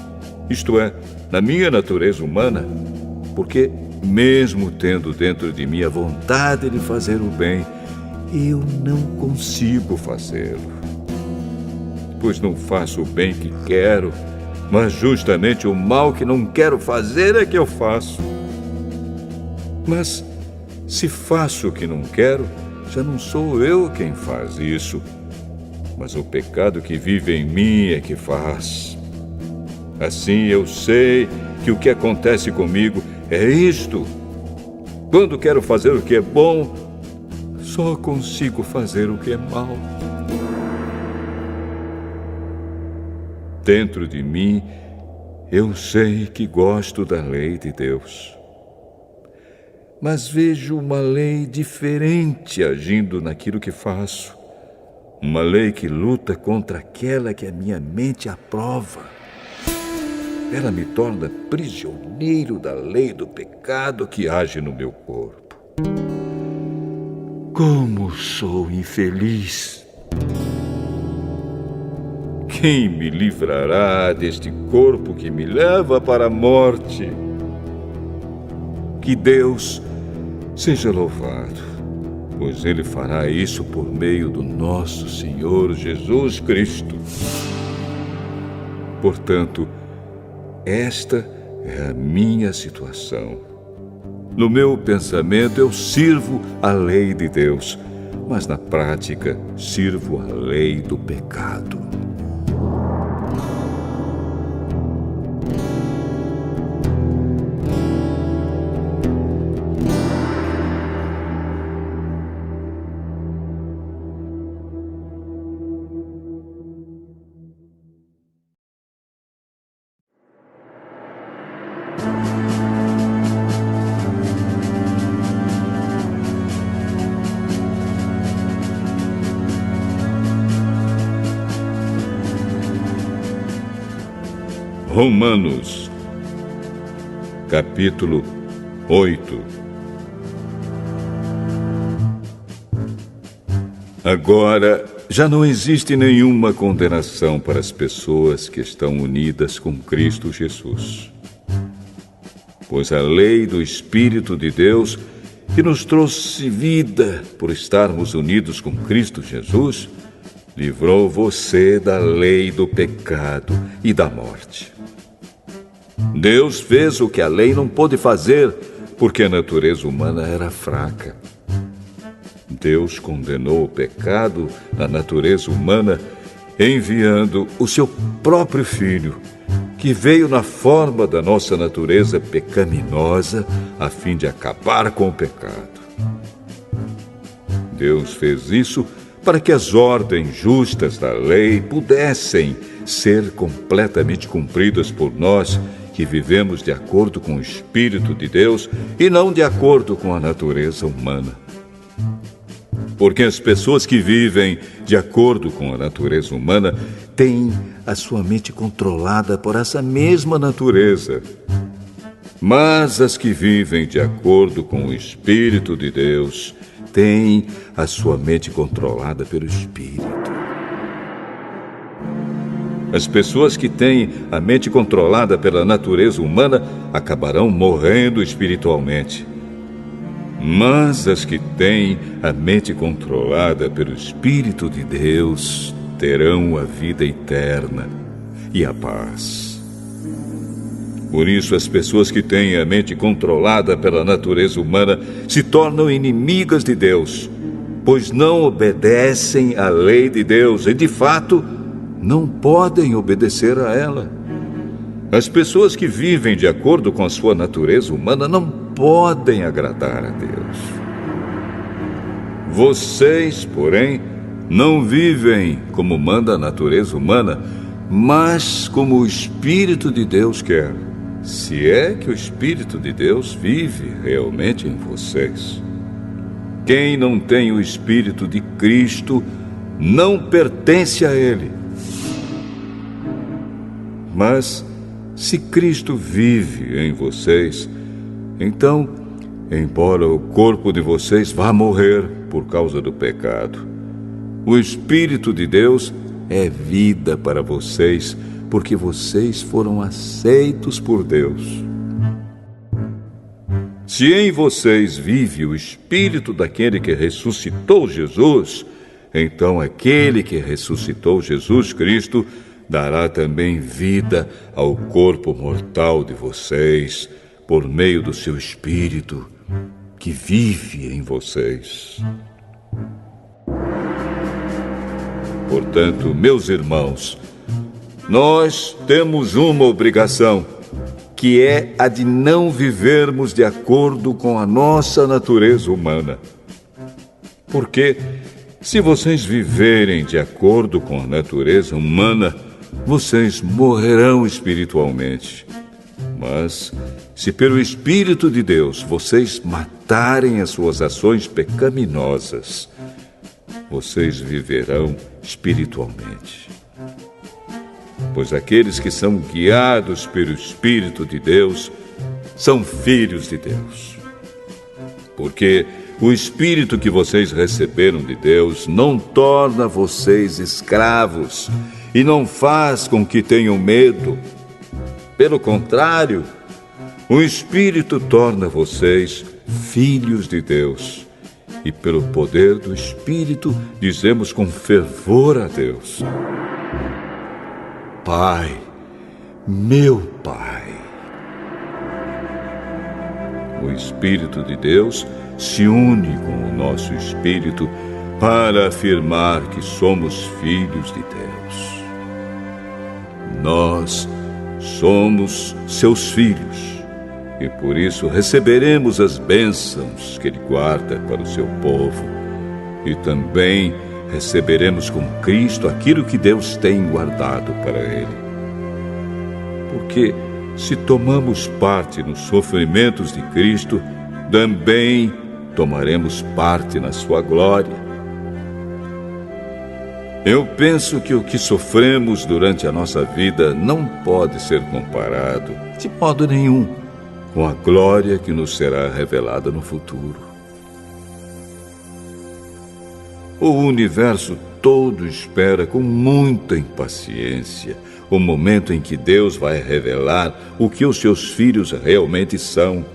isto é, na minha natureza humana, porque, mesmo tendo dentro de mim a vontade de fazer o bem, eu não consigo fazê-lo. Pois não faço o bem que quero, mas justamente o mal que não quero fazer é que eu faço. Mas, se faço o que não quero, já não sou eu quem faz isso, mas o pecado que vive em mim é que faz. Assim eu sei que o que acontece comigo é isto. Quando quero fazer o que é bom, só consigo fazer o que é mal. Dentro de mim, eu sei que gosto da lei de Deus. Mas vejo uma lei diferente agindo naquilo que faço. Uma lei que luta contra aquela que a minha mente aprova. Ela me torna prisioneiro da lei do pecado que age no meu corpo. Como sou infeliz! Quem me livrará deste corpo que me leva para a morte? Que Deus seja louvado, pois Ele fará isso por meio do nosso Senhor Jesus Cristo. Portanto, esta é a minha situação. No meu pensamento, eu sirvo a lei de Deus, mas na prática, sirvo a lei do pecado. Romanos, capítulo 8. Agora, já não existe nenhuma condenação para as pessoas que estão unidas com Cristo Jesus. Pois a lei do Espírito de Deus, que nos trouxe vida por estarmos unidos com Cristo Jesus, livrou você da lei do pecado e da morte. Deus fez o que a lei não pôde fazer, porque a natureza humana era fraca. Deus condenou o pecado na natureza humana, enviando o seu próprio Filho, que veio na forma da nossa natureza pecaminosa, a fim de acabar com o pecado. Deus fez isso para que as ordens justas da lei pudessem ser completamente cumpridas por nós, que vivemos de acordo com o Espírito de Deus e não de acordo com a natureza humana. Porque as pessoas que vivem de acordo com a natureza humana têm a sua mente controlada por essa mesma natureza. Mas as que vivem de acordo com o Espírito de Deus têm a sua mente controlada pelo Espírito. As pessoas que têm a mente controlada pela natureza humana acabarão morrendo espiritualmente. Mas as que têm a mente controlada pelo Espírito de Deus terão a vida eterna e a paz. Por isso, as pessoas que têm a mente controlada pela natureza humana se tornam inimigas de Deus, pois não obedecem à lei de Deus e, de fato, não podem obedecer a ela. As pessoas que vivem de acordo com a sua natureza humana não podem agradar a Deus. Vocês, porém, não vivem como manda a natureza humana, mas como o Espírito de Deus quer, se é que o Espírito de Deus vive realmente em vocês. Quem não tem o Espírito de Cristo não pertence a Ele. Mas, se Cristo vive em vocês, então, embora o corpo de vocês vá morrer por causa do pecado, o Espírito de Deus é vida para vocês, porque vocês foram aceitos por Deus. Se em vocês vive o Espírito daquele que ressuscitou Jesus, então aquele que ressuscitou Jesus Cristo dará também vida ao corpo mortal de vocês, por meio do seu Espírito, que vive em vocês. Portanto, meus irmãos, nós temos uma obrigação, que é a de não vivermos de acordo com a nossa natureza humana. Porque, se vocês viverem de acordo com a natureza humana, vocês morrerão espiritualmente. Mas, se pelo Espírito de Deus vocês matarem as suas ações pecaminosas, vocês viverão espiritualmente. Pois aqueles que são guiados pelo Espírito de Deus são filhos de Deus. Porque o Espírito que vocês receberam de Deus não torna vocês escravos e não faz com que tenham medo. Pelo contrário, o Espírito torna vocês filhos de Deus. E pelo poder do Espírito dizemos com fervor a Deus: Pai, meu Pai. O Espírito de Deus se une com o nosso espírito para afirmar que somos filhos de Deus. Nós somos seus filhos e por isso receberemos as bênçãos que Ele guarda para o seu povo e também receberemos com Cristo aquilo que Deus tem guardado para Ele. Porque se tomamos parte nos sofrimentos de Cristo, também tomaremos parte na sua glória. Eu penso que o que sofremos durante a nossa vida não pode ser comparado, de modo nenhum, com a glória que nos será revelada no futuro. O universo todo espera com muita impaciência o momento em que Deus vai revelar o que os seus filhos realmente são.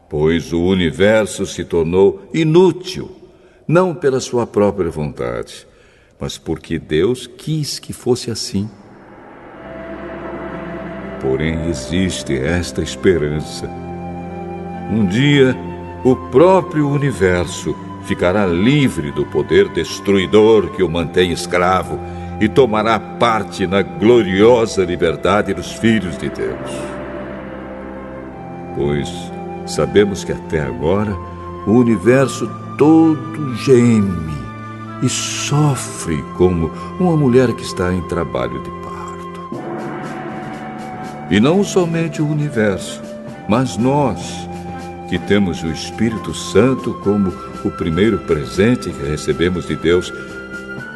Pois o universo se tornou inútil, não pela sua própria vontade, mas porque Deus quis que fosse assim. Porém, existe esta esperança. Um dia, o próprio universo ficará livre do poder destruidor que o mantém escravo e tomará parte na gloriosa liberdade dos filhos de Deus. Pois sabemos que até agora o universo todo geme e sofre como uma mulher que está em trabalho de parto. E não somente o universo, mas nós, que temos o Espírito Santo como o primeiro presente que recebemos de Deus,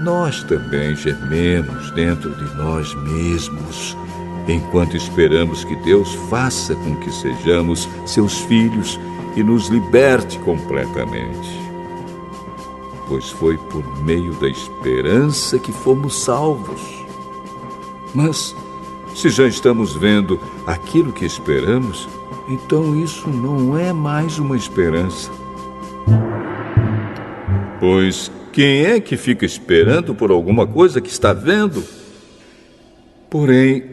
nós também gememos dentro de nós mesmos, enquanto esperamos que Deus faça com que sejamos seus filhos e nos liberte completamente. Pois foi por meio da esperança que fomos salvos. Mas, se já estamos vendo aquilo que esperamos, então isso não é mais uma esperança. Pois quem é que fica esperando por alguma coisa que está vendo? Porém,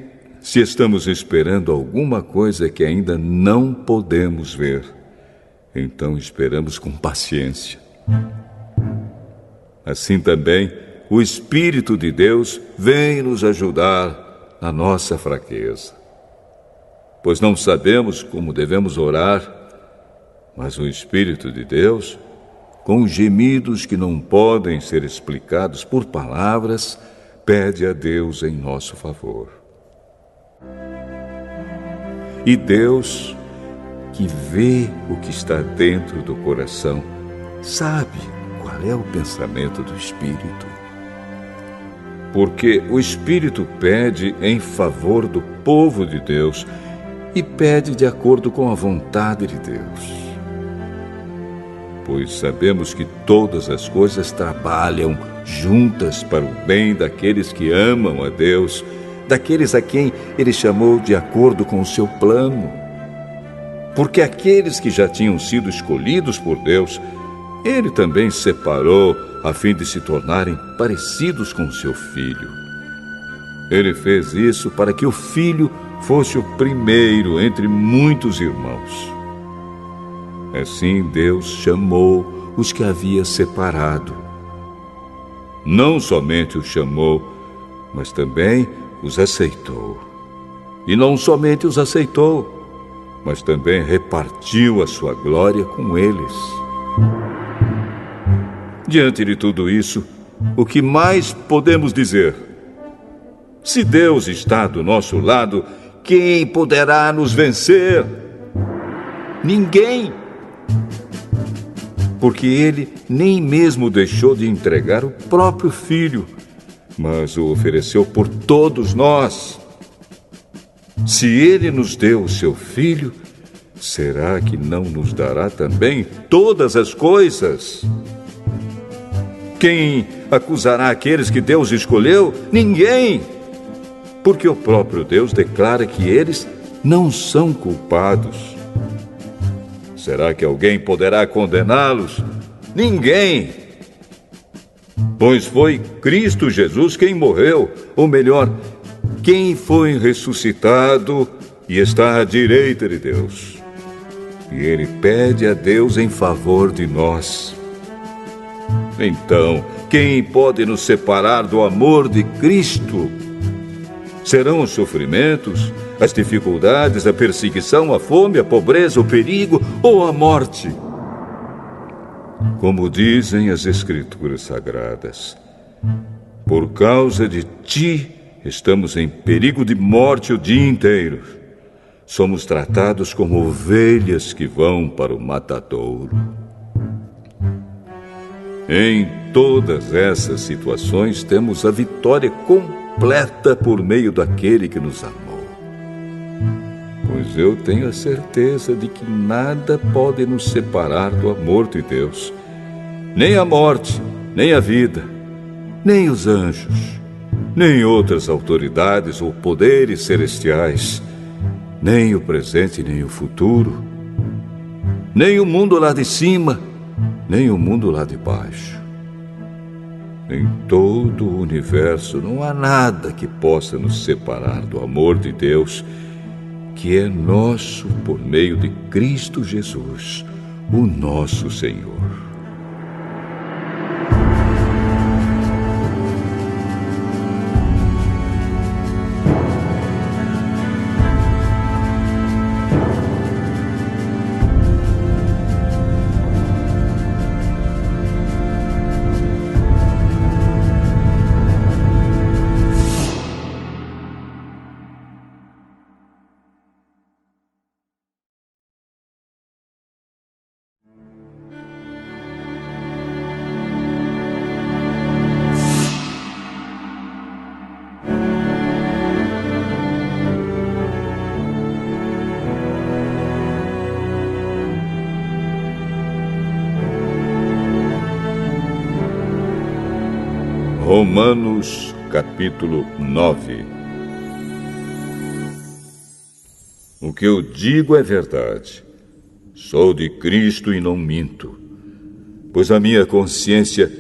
se estamos esperando alguma coisa que ainda não podemos ver, então esperamos com paciência. Assim também, o Espírito de Deus vem nos ajudar na nossa fraqueza. Pois não sabemos como devemos orar, mas o Espírito de Deus, com gemidos que não podem ser explicados por palavras, pede a Deus em nosso favor. E Deus, que vê o que está dentro do coração, sabe qual é o pensamento do Espírito. Porque o Espírito pede em favor do povo de Deus e pede de acordo com a vontade de Deus. Pois sabemos que todas as coisas trabalham juntas para o bem daqueles que amam a Deus, daqueles a quem Ele chamou de acordo com o seu plano. Porque aqueles que já tinham sido escolhidos por Deus, Ele também separou a fim de se tornarem parecidos com seu Filho. Ele fez isso para que o Filho fosse o primeiro entre muitos irmãos. Assim Deus chamou os que havia separado. Não somente os chamou, mas também os aceitou. E não somente os aceitou, mas também repartiu a sua glória com eles. Diante de tudo isso, o que mais podemos dizer? Se Deus está do nosso lado, quem poderá nos vencer? Ninguém! Porque Ele nem mesmo deixou de entregar o próprio Filho, mas o ofereceu por todos nós. Se Ele nos deu o seu Filho, será que não nos dará também todas as coisas? Quem acusará aqueles que Deus escolheu? Ninguém! Porque o próprio Deus declara que eles não são culpados. Será que alguém poderá condená-los? Ninguém! Pois foi Cristo Jesus quem morreu, ou melhor, quem foi ressuscitado e está à direita de Deus. E Ele pede a Deus em favor de nós. Então, quem pode nos separar do amor de Cristo? Serão os sofrimentos, as dificuldades, a perseguição, a fome, a pobreza, o perigo ou a morte? Como dizem as Escrituras Sagradas, por causa de ti estamos em perigo de morte o dia inteiro. Somos tratados como ovelhas que vão para o matadouro. Em todas essas situações, temos a vitória completa por meio daquele que nos amou. Pois eu tenho a certeza de que nada pode nos separar do amor de Deus. Nem a morte, nem a vida, nem os anjos, nem outras autoridades ou poderes celestiais, nem o presente, nem o futuro, nem o mundo lá de cima, nem o mundo lá de baixo. Em todo o universo não há nada que possa nos separar do amor de Deus, que é nosso por meio de Cristo Jesus, o nosso Senhor. Romanos, capítulo 9. O que eu digo é verdade. Sou de Cristo e não minto. Pois a minha consciência,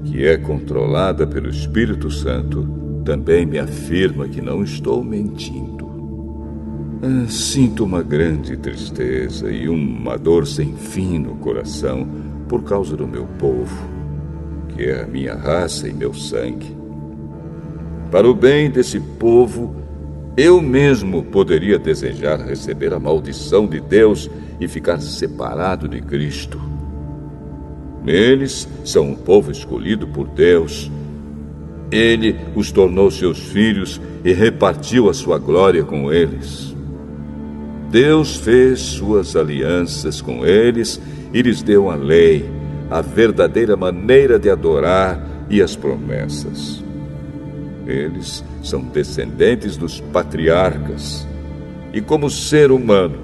que é controlada pelo Espírito Santo, também me afirma que não estou mentindo. Sinto uma grande tristeza e uma dor sem fim no coração por causa do meu povo, que é a minha raça e meu sangue. Para o bem desse povo, eu mesmo poderia desejar receber a maldição de Deus e ficar separado de Cristo. Eles são um povo escolhido por Deus. Ele os tornou seus filhos e repartiu a sua glória com eles. Deus fez suas alianças com eles e lhes deu a lei, a verdadeira maneira de adorar e as promessas. Eles são descendentes dos patriarcas, e como ser humano,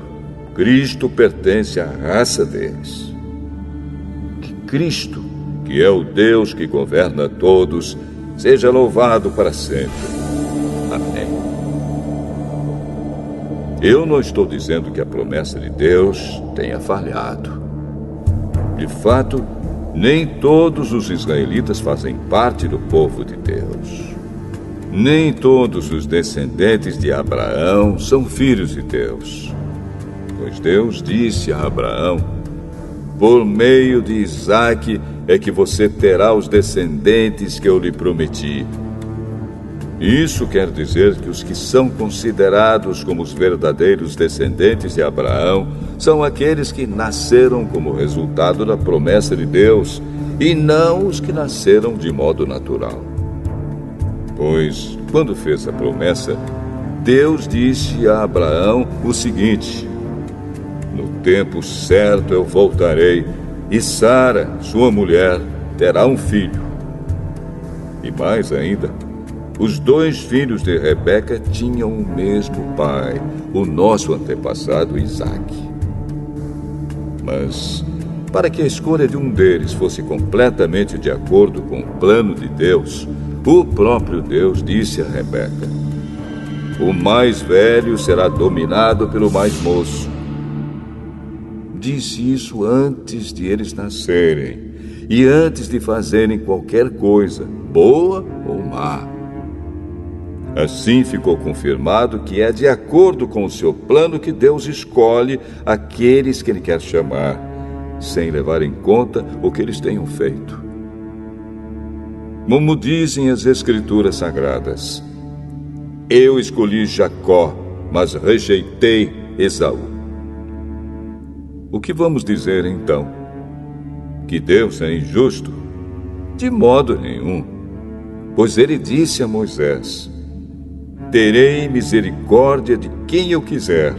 Cristo pertence à raça deles. Que Cristo, que é o Deus que governa todos, seja louvado para sempre. Amém. Eu não estou dizendo que a promessa de Deus tenha falhado. De fato, nem todos os israelitas fazem parte do povo de Deus. Nem todos os descendentes de Abraão são filhos de Deus. Pois Deus disse a Abraão: por meio de Isaque é que você terá os descendentes que eu lhe prometi. Isso quer dizer que os que são considerados como os verdadeiros descendentes de Abraão são aqueles que nasceram como resultado da promessa de Deus, e não os que nasceram de modo natural. Pois, quando fez a promessa, Deus disse a Abraão o seguinte: no tempo certo eu voltarei, e Sara, sua mulher, terá um filho. E mais ainda, os dois filhos de Rebeca tinham o mesmo pai, o nosso antepassado Isaque. Mas, para que a escolha de um deles fosse completamente de acordo com o plano de Deus, o próprio Deus disse a Rebeca: o mais velho será dominado pelo mais moço. Disse isso antes de eles nascerem e antes de fazerem qualquer coisa, boa ou má. Assim ficou confirmado que é de acordo com o seu plano que Deus escolhe aqueles que Ele quer chamar, sem levar em conta o que eles tenham feito. Como dizem as Escrituras Sagradas: eu escolhi Jacó, mas rejeitei Esaú. O que vamos dizer então? Que Deus é injusto? De modo nenhum. Pois Ele disse a Moisés: terei misericórdia de quem eu quiser,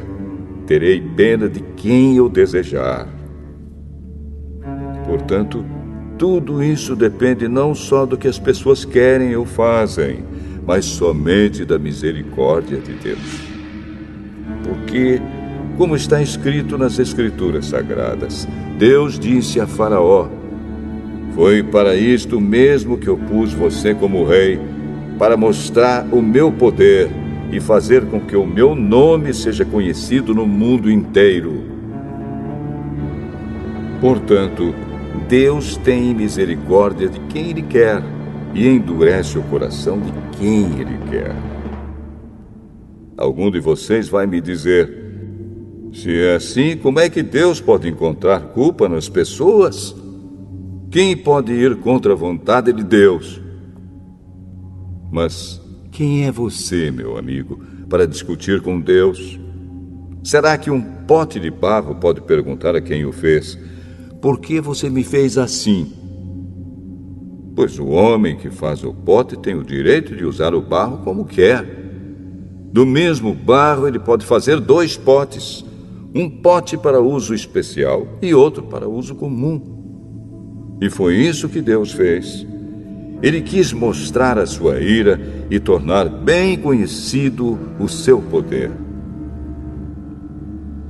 terei pena de quem eu desejar. Portanto, Tudo isso depende não só do que as pessoas querem ou fazem, mas somente da misericórdia de Deus. Porque, como está escrito nas Escrituras Sagradas, Deus disse a Faraó: foi para isto mesmo que eu pus você como rei, para mostrar o meu poder e fazer com que o meu nome seja conhecido no mundo inteiro. Portanto, Deus tem misericórdia de quem Ele quer e endurece o coração de quem Ele quer. Algum de vocês vai me dizer: se é assim, como é que Deus pode encontrar culpa nas pessoas? Quem pode ir contra a vontade de Deus? Mas quem é você, meu amigo, para discutir com Deus? Será que um pote de barro pode perguntar a quem o fez: por que você me fez assim? Pois o homem que faz o pote tem o direito de usar o barro como quer. Do mesmo barro ele pode fazer 2 potes, um pote para uso especial e outro para uso comum. E foi isso que Deus fez. Ele quis mostrar a sua ira e tornar bem conhecido o seu poder.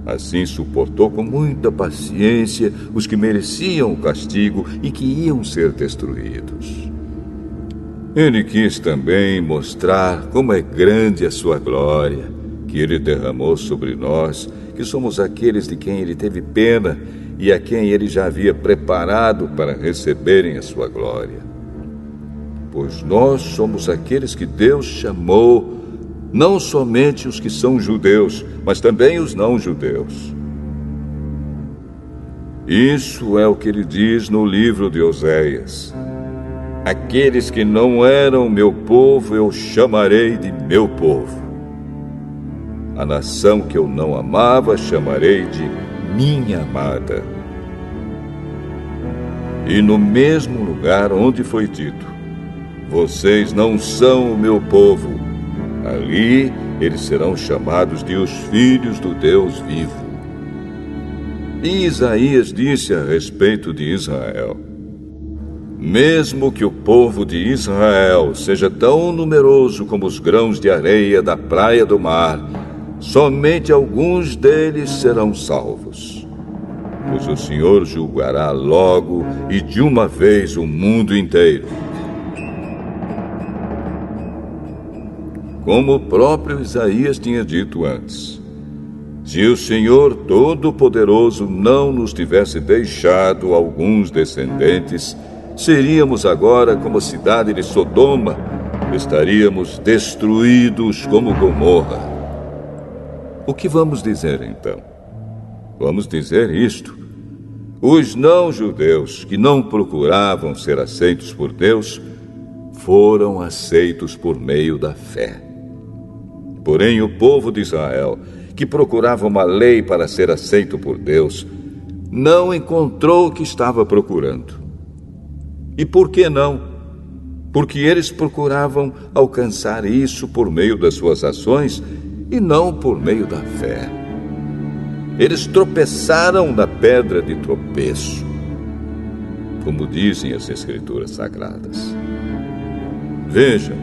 Assim suportou com muita paciência os que mereciam o castigo e que iam ser destruídos. Ele quis também mostrar como é grande a sua glória, que Ele derramou sobre nós, que somos aqueles de quem Ele teve pena e a quem Ele já havia preparado para receberem a sua glória. Pois nós somos aqueles que Deus chamou, não somente os que são judeus, mas também os não-judeus. Isso é o que ele diz no livro de Oséias: aqueles que não eram meu povo eu chamarei de meu povo. A nação que eu não amava chamarei de minha amada. E no mesmo lugar onde foi dito: vocês não são o meu povo, ali eles serão chamados de os filhos do Deus vivo. E Isaías disse a respeito de Israel: mesmo que o povo de Israel seja tão numeroso como os grãos de areia da praia do mar, somente alguns deles serão salvos. Pois o Senhor julgará logo e de uma vez o mundo inteiro. Como o próprio Isaías tinha dito antes: se o Senhor Todo-Poderoso não nos tivesse deixado alguns descendentes, seríamos agora como a cidade de Sodoma, estaríamos destruídos como Gomorra. O que vamos dizer então? Vamos dizer isto: os não-judeus que não procuravam ser aceitos por Deus foram aceitos por meio da fé. Porém, o povo de Israel, que procurava uma lei para ser aceito por Deus, não encontrou o que estava procurando. E por que não? Porque eles procuravam alcançar isso por meio das suas ações e não por meio da fé. Eles tropeçaram na pedra de tropeço, como dizem as Escrituras Sagradas. Vejam,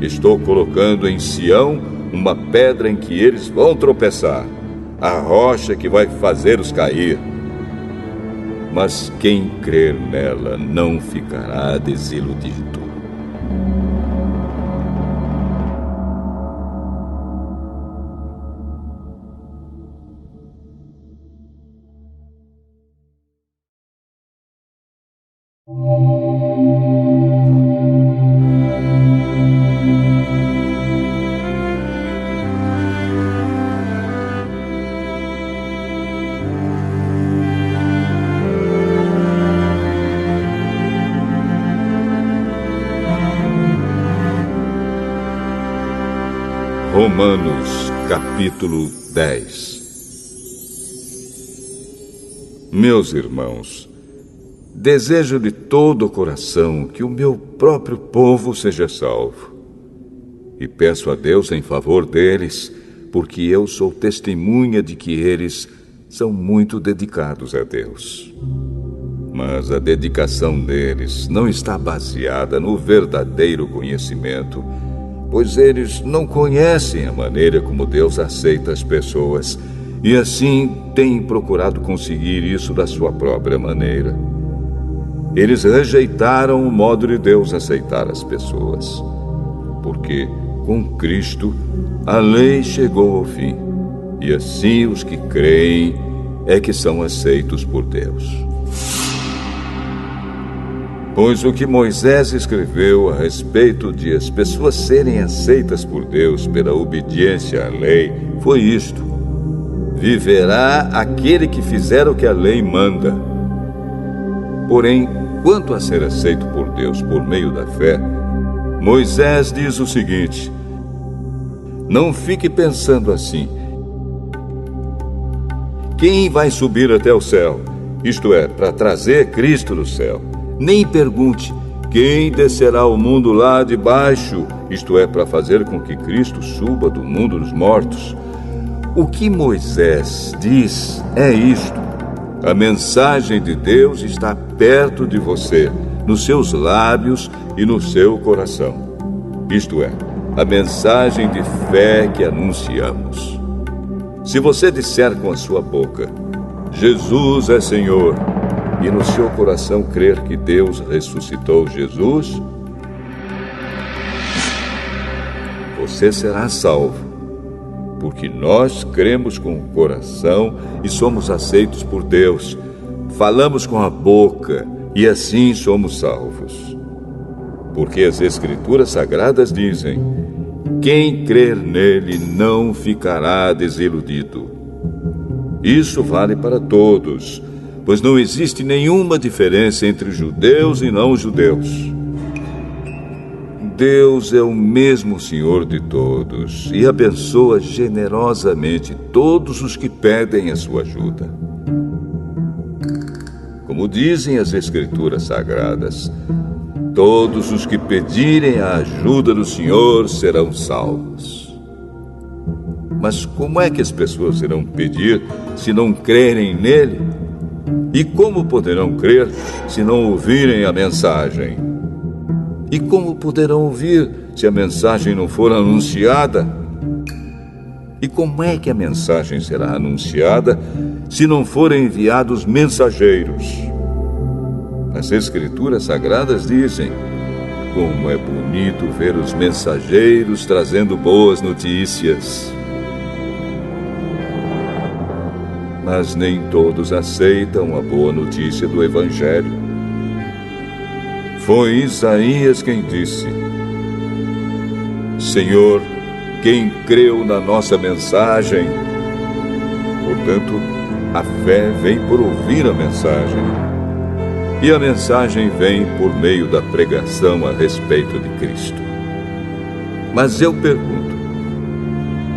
estou colocando em Sião uma pedra em que eles vão tropeçar, a rocha que vai fazê-los cair. Mas quem crer nela não ficará desiludido. Romanos, capítulo 10. Meus irmãos, desejo de todo o coração que o meu próprio povo seja salvo. E peço a Deus em favor deles, porque eu sou testemunha de que eles são muito dedicados a Deus. Mas a dedicação deles não está baseada no verdadeiro conhecimento, pois eles não conhecem a maneira como Deus aceita as pessoas e assim têm procurado conseguir isso da sua própria maneira. Eles rejeitaram o modo de Deus aceitar as pessoas, porque com Cristo a lei chegou ao fim, e assim os que creem é que são aceitos por Deus. Pois o que Moisés escreveu a respeito de as pessoas serem aceitas por Deus pela obediência à lei foi isto: viverá aquele que fizer o que a lei manda. Porém, quanto a ser aceito por Deus por meio da fé, Moisés diz o seguinte: não fique pensando assim: quem vai subir até o céu? Isto é, para trazer Cristo do céu. Nem pergunte: quem descerá ao mundo lá de baixo? Isto é, para fazer com que Cristo suba do mundo dos mortos. O que Moisés diz é isto: a mensagem de Deus está perto de você, nos seus lábios e no seu coração. Isto é, a mensagem de fé que anunciamos. Se você disser com a sua boca: Jesus é Senhor, e no seu coração crer que Deus ressuscitou Jesus, você será salvo, porque nós cremos com o coração e somos aceitos por Deus. Falamos com a boca e assim somos salvos. Porque as Escrituras Sagradas dizem: quem crer nele não ficará desiludido. Isso vale para todos, pois não existe nenhuma diferença entre judeus e não-judeus. Deus é o mesmo Senhor de todos e abençoa generosamente todos os que pedem a sua ajuda. Como dizem as Escrituras Sagradas, todos os que pedirem a ajuda do Senhor serão salvos. Mas como é que as pessoas irão pedir se não crerem nele? E como poderão crer se não ouvirem a mensagem? E como poderão ouvir se a mensagem não for anunciada? E como é que a mensagem será anunciada se não forem enviados mensageiros? As Escrituras Sagradas dizem: como é bonito ver os mensageiros trazendo boas notícias. Mas nem todos aceitam a boa notícia do Evangelho. Foi Isaías quem disse: Senhor, quem creu na nossa mensagem? Portanto, a fé vem por ouvir a mensagem. E a mensagem vem por meio da pregação a respeito de Cristo. Mas eu pergunto: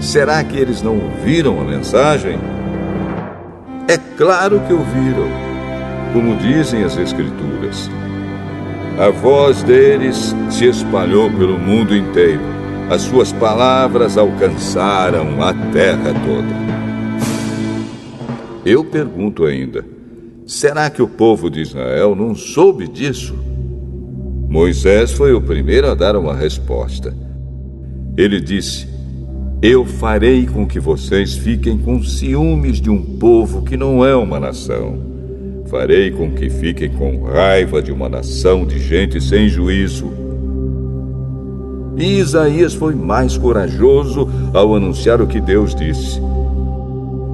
será que eles não ouviram a mensagem? É claro que ouviram, como dizem as Escrituras. A voz deles se espalhou pelo mundo inteiro. As suas palavras alcançaram a terra toda. Eu pergunto ainda: será que o povo de Israel não soube disso? Moisés foi o primeiro a dar uma resposta. Ele disse: eu farei com que vocês fiquem com ciúmes de um povo que não é uma nação. Farei com que fiquem com raiva de uma nação de gente sem juízo. E Isaías foi mais corajoso ao anunciar o que Deus disse: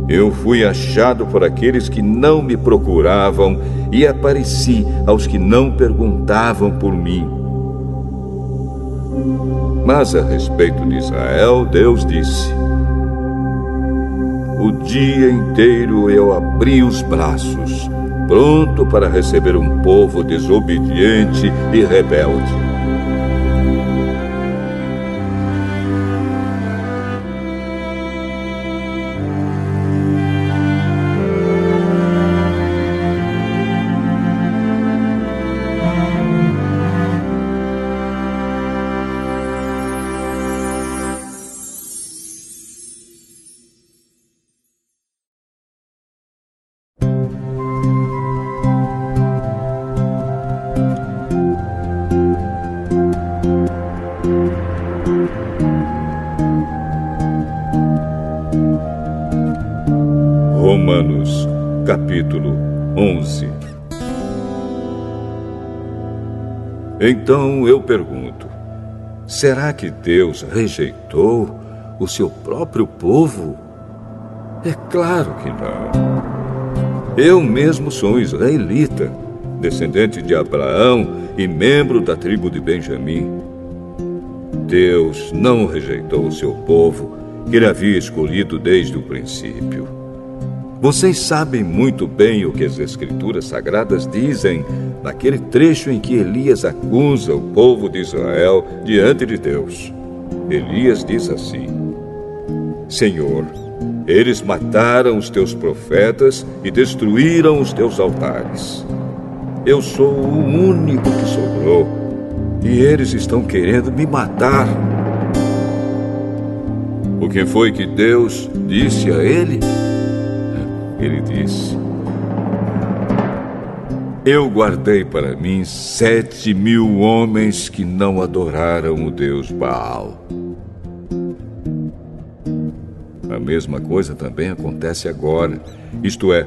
eu fui achado por aqueles que não me procuravam e apareci aos que não perguntavam por mim. Mas a respeito de Israel, Deus disse: o dia inteiro eu abri os braços, pronto para receber um povo desobediente e rebelde. Romanos, capítulo 11. Então eu pergunto, será que Deus rejeitou o seu próprio povo? É claro que não. Eu mesmo sou israelita, descendente de Abraão e membro da tribo de Benjamim. Deus não rejeitou o seu povo, que ele havia escolhido desde o princípio. Vocês sabem muito bem o que as Escrituras Sagradas dizem naquele trecho em que Elias acusa o povo de Israel diante de Deus. Elias diz assim: Senhor, eles mataram os teus profetas e destruíram os teus altares. Eu sou o único que sobrou, e eles estão querendo me matar. O que foi que Deus disse a ele? Ele disse: Eu guardei para mim 7.000 homens que não adoraram o Deus Baal. A mesma coisa também acontece agora. Isto é,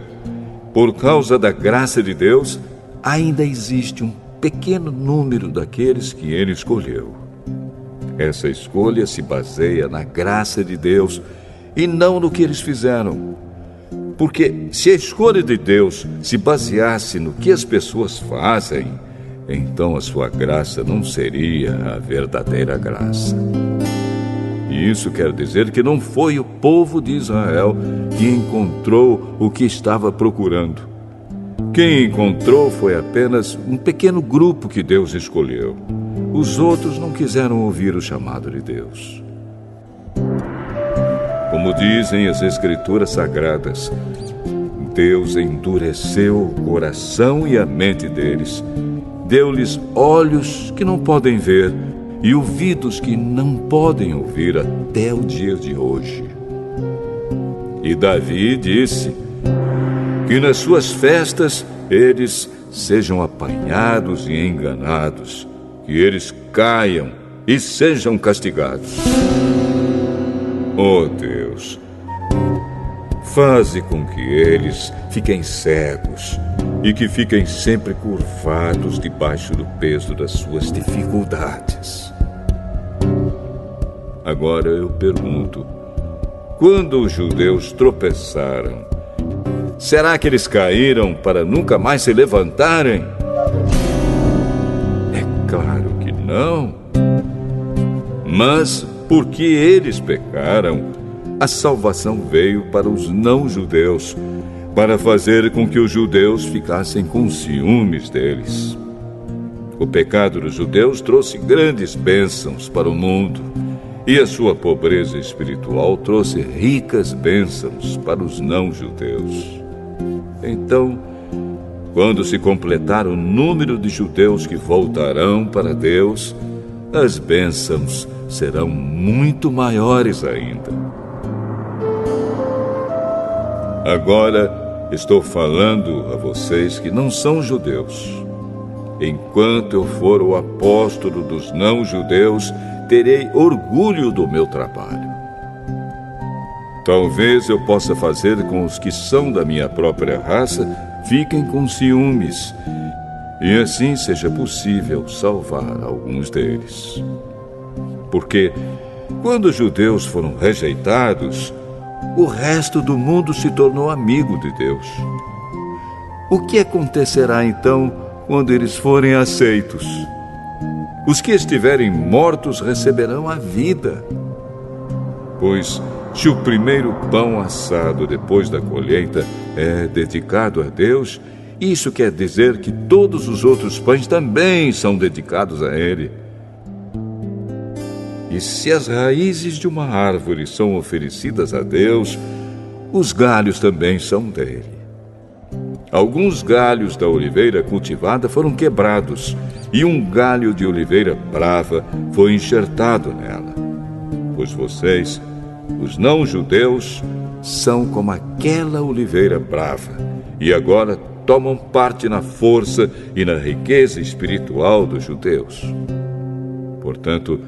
por causa da graça de Deus, ainda existe um pequeno número daqueles que ele escolheu. Essa escolha se baseia na graça de Deus e não no que eles fizeram. Porque se a escolha de Deus se baseasse no que as pessoas fazem, então a sua graça não seria a verdadeira graça. E isso quer dizer que não foi o povo de Israel que encontrou o que estava procurando. Quem encontrou foi apenas um pequeno grupo que Deus escolheu. Os outros não quiseram ouvir o chamado de Deus. Como dizem as Escrituras Sagradas, Deus endureceu o coração e a mente deles, deu-lhes olhos que não podem ver e ouvidos que não podem ouvir até o dia de hoje. E Davi disse que nas suas festas eles sejam apanhados e enganados, que eles caiam e sejam castigados. Oh Deus, faze com que eles fiquem cegos e que fiquem sempre curvados debaixo do peso das suas dificuldades. Agora eu pergunto, quando os judeus tropeçaram, será que eles caíram para nunca mais se levantarem? É claro que não. Mas, porque eles pecaram, a salvação veio para os não-judeus, para fazer com que os judeus ficassem com ciúmes deles. O pecado dos judeus trouxe grandes bênçãos para o mundo, e a sua pobreza espiritual trouxe ricas bênçãos para os não-judeus. Então, quando se completar o número de judeus que voltarão para Deus, as bênçãos serão muito maiores ainda. Agora estou falando a vocês que não são judeus. Enquanto eu for o apóstolo dos não-judeus, terei orgulho do meu trabalho. Talvez eu possa fazer com os que são da minha própria raça fiquem com ciúmes, e assim seja possível salvar alguns deles. Porque, quando os judeus foram rejeitados, o resto do mundo se tornou amigo de Deus. O que acontecerá então quando eles forem aceitos? Os que estiverem mortos receberão a vida. Pois, se o primeiro pão assado depois da colheita é dedicado a Deus, isso quer dizer que todos os outros pães também são dedicados a Ele. E se as raízes de uma árvore são oferecidas a Deus, os galhos também são dele. Alguns galhos da oliveira cultivada foram quebrados, e um galho de oliveira brava foi enxertado nela. Pois vocês, os não-judeus, são como aquela oliveira brava, e agora tomam parte na força e na riqueza espiritual dos judeus. Portanto,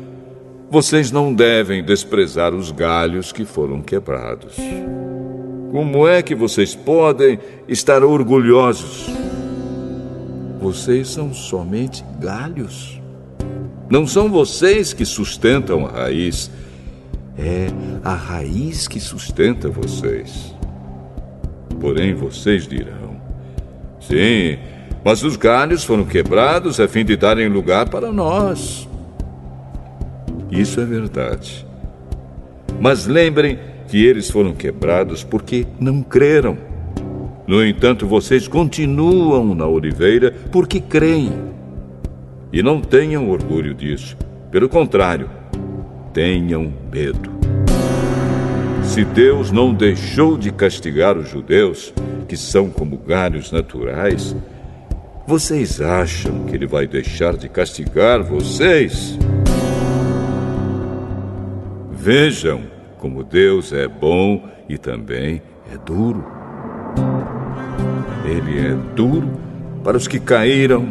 vocês não devem desprezar os galhos que foram quebrados. Como é que vocês podem estar orgulhosos? Vocês são somente galhos. Não são vocês que sustentam a raiz. É a raiz que sustenta vocês. Porém, vocês dirão: sim, mas os galhos foram quebrados a fim de darem lugar para nós. Isso é verdade. Mas lembrem que eles foram quebrados porque não creram. No entanto, vocês continuam na oliveira porque creem. E não tenham orgulho disso. Pelo contrário, tenham medo. Se Deus não deixou de castigar os judeus, que são como galhos naturais, vocês acham que Ele vai deixar de castigar vocês? Vejam como Deus é bom e também é duro. Ele é duro para os que caíram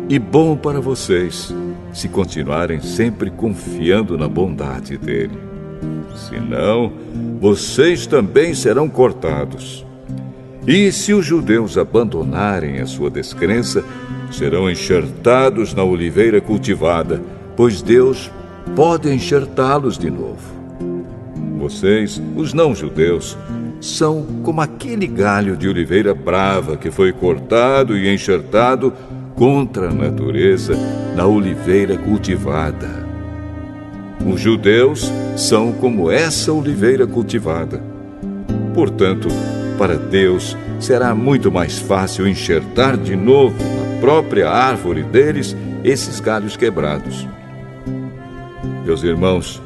e bom para vocês, se continuarem sempre confiando na bondade dele. Senão, vocês também serão cortados. E se os judeus abandonarem a sua descrença, serão enxertados na oliveira cultivada, pois Deus pode enxertá-los de novo. Vocês, os não-judeus, são como aquele galho de oliveira brava que foi cortado e enxertado contra a natureza na oliveira cultivada. Os judeus são como essa oliveira cultivada. Portanto, para Deus será muito mais fácil enxertar de novo na própria árvore deles esses galhos quebrados. Meus irmãos,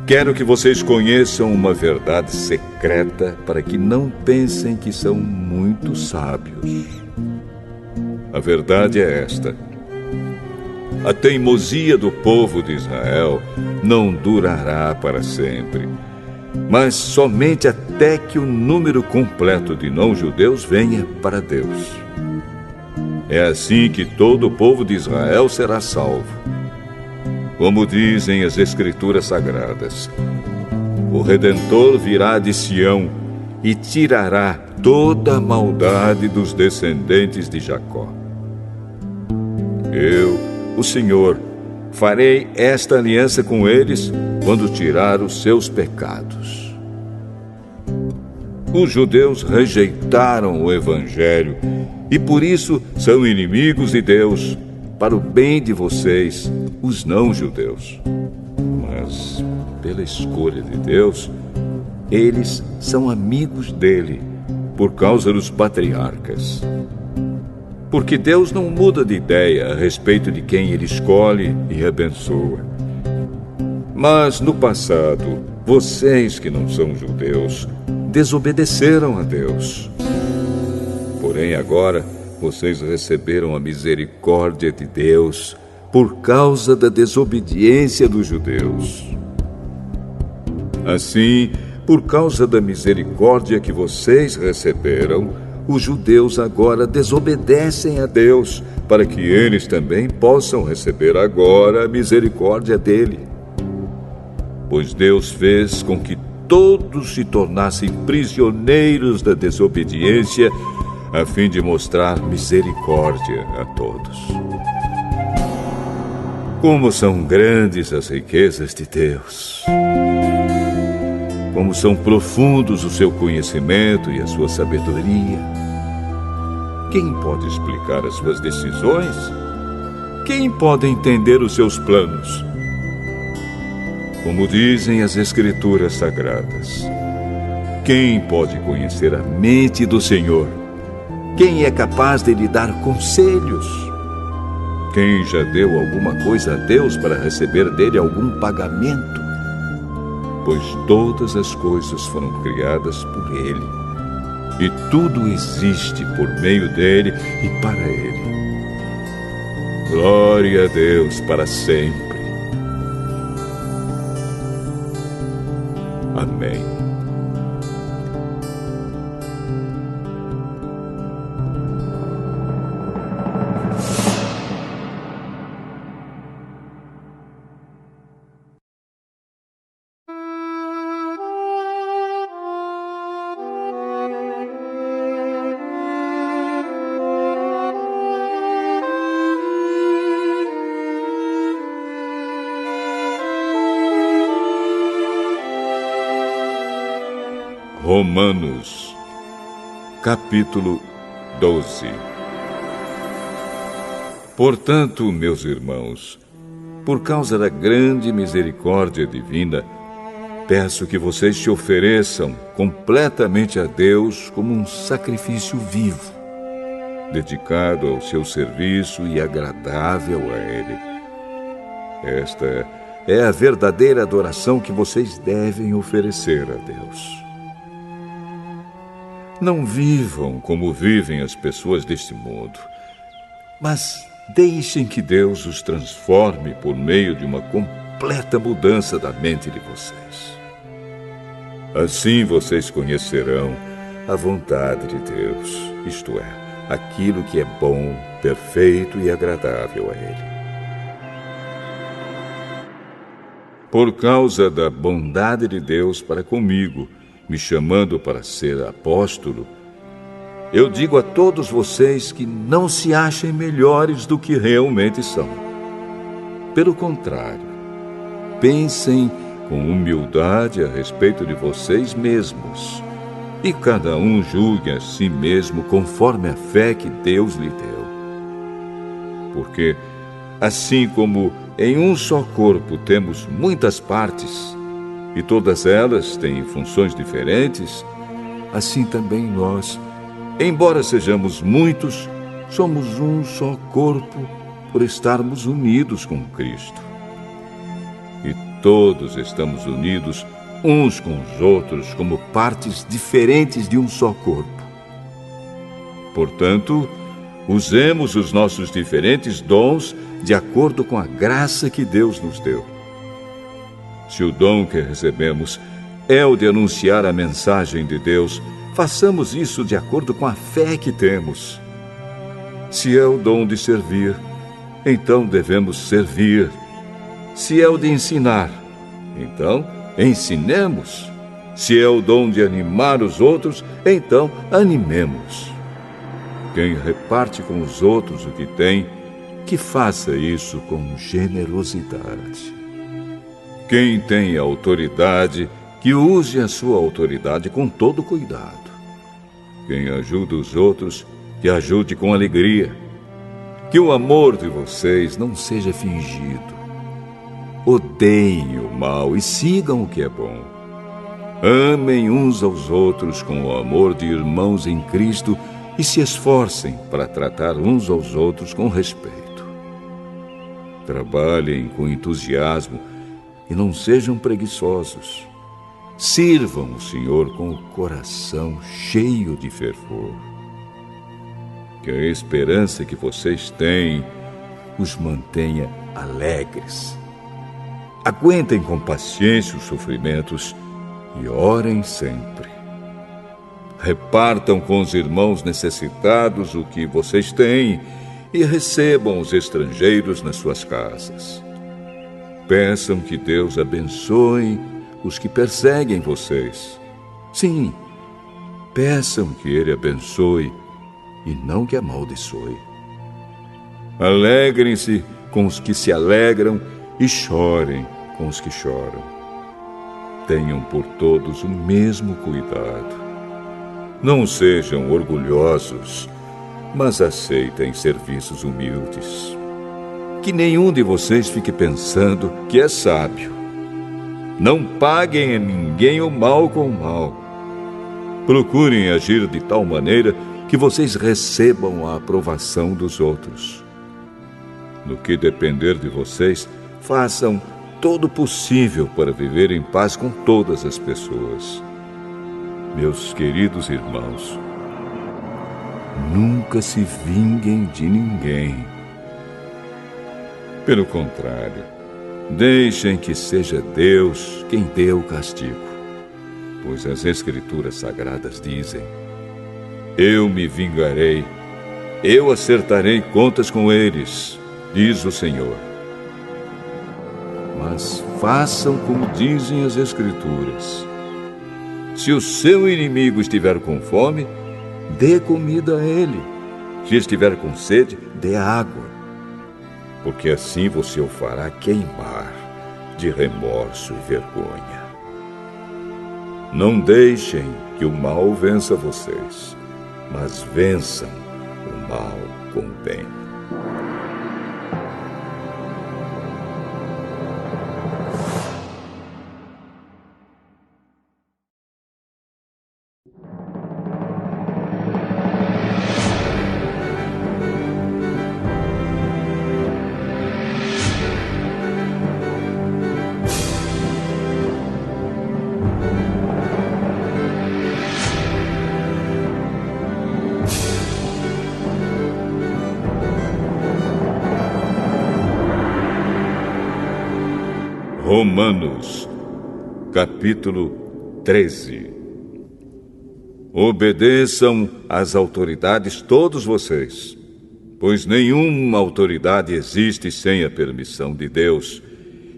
quero que vocês conheçam uma verdade secreta para que não pensem que são muito sábios. A verdade é esta: a teimosia do povo de Israel não durará para sempre, mas somente até que o número completo de não-judeus venha para Deus. É assim que todo o povo de Israel será salvo. Como dizem as Escrituras Sagradas, o Redentor virá de Sião e tirará toda a maldade dos descendentes de Jacó. Eu, o Senhor, farei esta aliança com eles quando tirar os seus pecados. Os judeus rejeitaram o Evangelho e por isso são inimigos de Deus, para o bem de vocês, os não-judeus. Mas, pela escolha de Deus, eles são amigos dele, por causa dos patriarcas. Porque Deus não muda de ideia a respeito de quem ele escolhe e abençoa. Mas, no passado, vocês que não são judeus, desobedeceram a Deus. Porém, agora, vocês receberam a misericórdia de Deus por causa da desobediência dos judeus. Assim, por causa da misericórdia que vocês receberam, os judeus agora desobedecem a Deus, para que eles também possam receber agora a misericórdia dele. Pois Deus fez com que todos se tornassem prisioneiros da desobediência, a fim de mostrar misericórdia a todos. Como são grandes as riquezas de Deus! Como são profundos o seu conhecimento e a sua sabedoria! Quem pode explicar as suas decisões? Quem pode entender os seus planos? Como dizem as Escrituras Sagradas, quem pode conhecer a mente do Senhor? Quem é capaz de lhe dar conselhos? Quem já deu alguma coisa a Deus para receber dele algum pagamento? Pois todas as coisas foram criadas por ele, e tudo existe por meio dele e para ele. Glória a Deus para sempre. Amém. Romanos, capítulo 12. Portanto, meus irmãos, por causa da grande misericórdia divina, peço que vocês se ofereçam completamente a Deus como um sacrifício vivo, dedicado ao seu serviço e agradável a Ele. Esta é a verdadeira adoração que vocês devem oferecer a Deus. Não vivam como vivem as pessoas deste mundo, mas deixem que Deus os transforme por meio de uma completa mudança da mente de vocês. Assim vocês conhecerão a vontade de Deus, isto é, aquilo que é bom, perfeito e agradável a Ele. Por causa da bondade de Deus para comigo, me chamando para ser apóstolo, eu digo a todos vocês que não se achem melhores do que realmente são. Pelo contrário, pensem com humildade a respeito de vocês mesmos, e cada um julgue a si mesmo conforme a fé que Deus lhe deu. Porque, assim como em um só corpo temos muitas partes, e todas elas têm funções diferentes, assim também nós, embora sejamos muitos, somos um só corpo por estarmos unidos com Cristo. E todos estamos unidos uns com os outros como partes diferentes de um só corpo. Portanto, usemos os nossos diferentes dons de acordo com a graça que Deus nos deu. Se o dom que recebemos é o de anunciar a mensagem de Deus, façamos isso de acordo com a fé que temos. Se é o dom de servir, então devemos servir. Se é o de ensinar, então ensinemos. Se é o dom de animar os outros, então animemos. Quem reparte com os outros o que tem, que faça isso com generosidade. Quem tem autoridade, que use a sua autoridade com todo cuidado. Quem ajuda os outros, que ajude com alegria. Que o amor de vocês não seja fingido. Odeiem o mal e sigam o que é bom. Amem uns aos outros com o amor de irmãos em Cristo e se esforcem para tratar uns aos outros com respeito. Trabalhem com entusiasmo e não sejam preguiçosos. Sirvam o Senhor com o coração cheio de fervor. Que a esperança que vocês têm os mantenha alegres. Aguentem com paciência os sofrimentos e orem sempre. Repartam com os irmãos necessitados o que vocês têm e recebam os estrangeiros nas suas casas. Peçam que Deus abençoe os que perseguem vocês. Sim, peçam que Ele abençoe e não que amaldiçoe. Alegrem-se com os que se alegram e chorem com os que choram. Tenham por todos o mesmo cuidado. Não sejam orgulhosos, mas aceitem serviços humildes. Que nenhum de vocês fique pensando que é sábio. Não paguem a ninguém o mal com o mal. Procurem agir de tal maneira que vocês recebam a aprovação dos outros. No que depender de vocês, façam todo o possível para viver em paz com todas as pessoas. Meus queridos irmãos, nunca se vinguem de ninguém. Pelo contrário, deixem que seja Deus quem dê o castigo. Pois as Escrituras Sagradas dizem: eu me vingarei, eu acertarei contas com eles, diz o Senhor. Mas façam como dizem as Escrituras. Se o seu inimigo estiver com fome, dê comida a ele. Se estiver com sede, dê água. Porque assim você o fará queimar de remorso e vergonha. Não deixem que o mal vença vocês, mas vençam o mal com o bem. Romanos, capítulo 13. Obedeçam às autoridades todos vocês, pois nenhuma autoridade existe sem a permissão de Deus,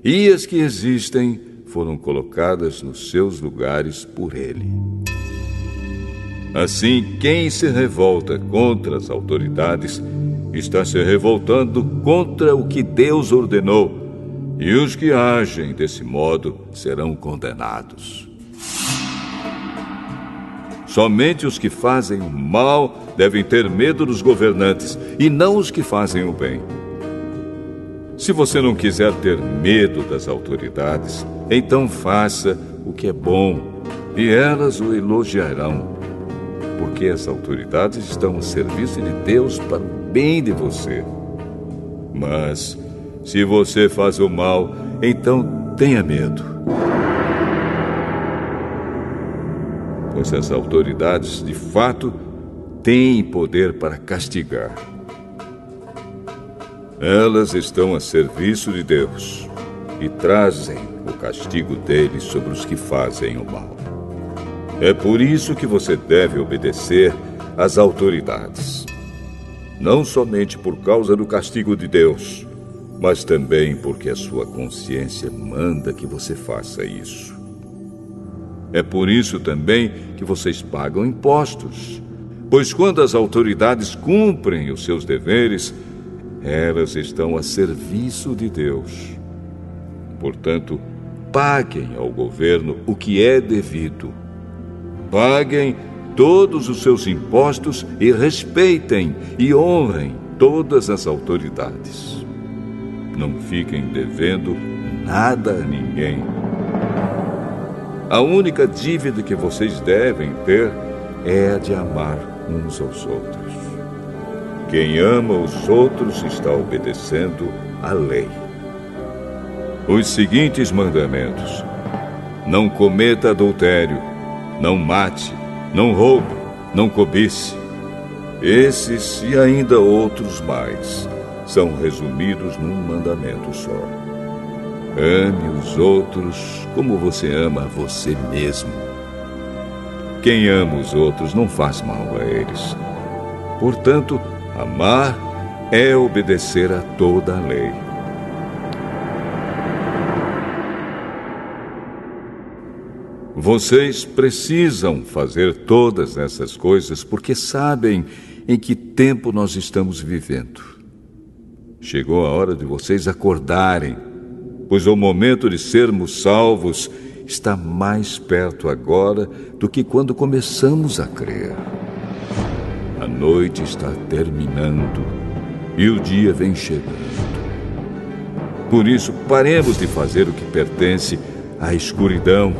e as que existem foram colocadas nos seus lugares por Ele. Assim, quem se revolta contra as autoridades está se revoltando contra o que Deus ordenou, e os que agem desse modo serão condenados. Somente os que fazem o mal devem ter medo dos governantes, e não os que fazem o bem. Se você não quiser ter medo das autoridades, então faça o que é bom, e elas o elogiarão, porque as autoridades estão a serviço de Deus para o bem de você. Mas se você faz o mal, então tenha medo. Pois as autoridades, de fato, têm poder para castigar. Elas estão a serviço de Deus e trazem o castigo dele sobre os que fazem o mal. É por isso que você deve obedecer às autoridades. Não somente por causa do castigo de Deus, mas também porque a sua consciência manda que você faça isso. É por isso também que vocês pagam impostos, pois quando as autoridades cumprem os seus deveres, elas estão a serviço de Deus. Portanto, paguem ao governo o que é devido. Paguem todos os seus impostos e respeitem e honrem todas as autoridades. Não fiquem devendo nada a ninguém. A única dívida que vocês devem ter é a de amar uns aos outros. Quem ama os outros está obedecendo à lei. Os seguintes mandamentos: não cometa adultério, não mate, não roube, não cobice. Esses e ainda outros mais são resumidos num mandamento só. Ame os outros como você ama a você mesmo. Quem ama os outros não faz mal a eles. Portanto, amar é obedecer a toda a lei. Vocês precisam fazer todas essas coisas porque sabem em que tempo nós estamos vivendo. Chegou a hora de vocês acordarem, pois o momento de sermos salvos está mais perto agora do que quando começamos a crer. A noite está terminando e o dia vem chegando. Por isso, paremos de fazer o que pertence à escuridão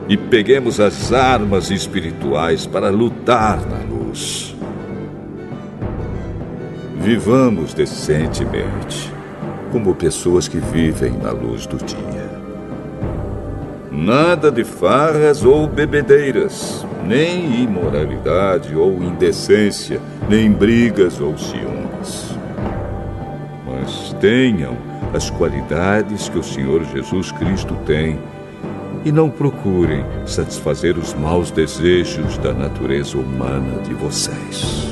e peguemos as armas espirituais para lutar na luz. Vivamos decentemente, como pessoas que vivem na luz do dia. Nada de farras ou bebedeiras, nem imoralidade ou indecência, nem brigas ou ciúmes. Mas tenham as qualidades que o Senhor Jesus Cristo tem e não procurem satisfazer os maus desejos da natureza humana de vocês.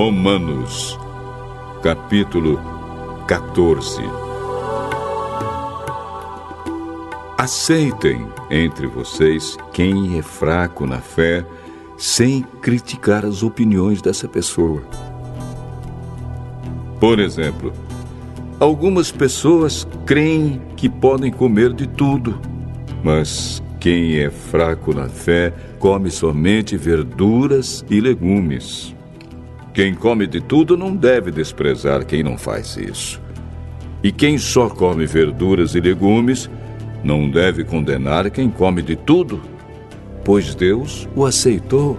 Romanos, capítulo 14. Aceitem entre vocês quem é fraco na fé, sem criticar as opiniões dessa pessoa. Por exemplo, algumas pessoas creem que podem comer de tudo, mas quem é fraco na fé come somente verduras e legumes. Quem come de tudo não deve desprezar quem não faz isso. E quem só come verduras e legumes não deve condenar quem come de tudo, pois Deus o aceitou.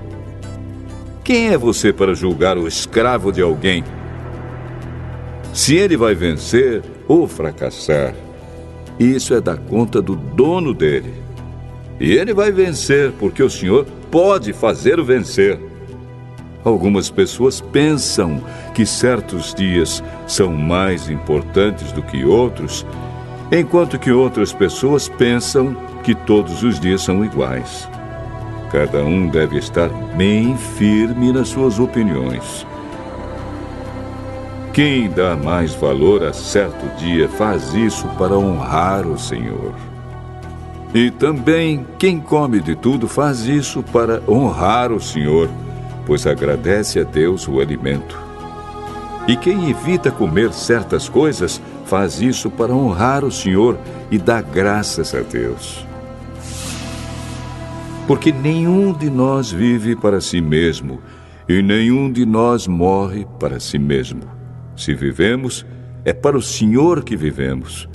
Quem é você para julgar o escravo de alguém? Se ele vai vencer ou fracassar, isso é da conta do dono dele. E ele vai vencer porque o Senhor pode fazê-lo vencer. Algumas pessoas pensam que certos dias são mais importantes do que outros, enquanto que outras pessoas pensam que todos os dias são iguais. Cada um deve estar bem firme nas suas opiniões. Quem dá mais valor a certo dia faz isso para honrar o Senhor. E também quem come de tudo faz isso para honrar o Senhor, pois agradece a Deus o alimento. E quem evita comer certas coisas faz isso para honrar o Senhor e dar graças a Deus. Porque nenhum de nós vive para si mesmo, e nenhum de nós morre para si mesmo. Se vivemos, é para o Senhor que vivemos.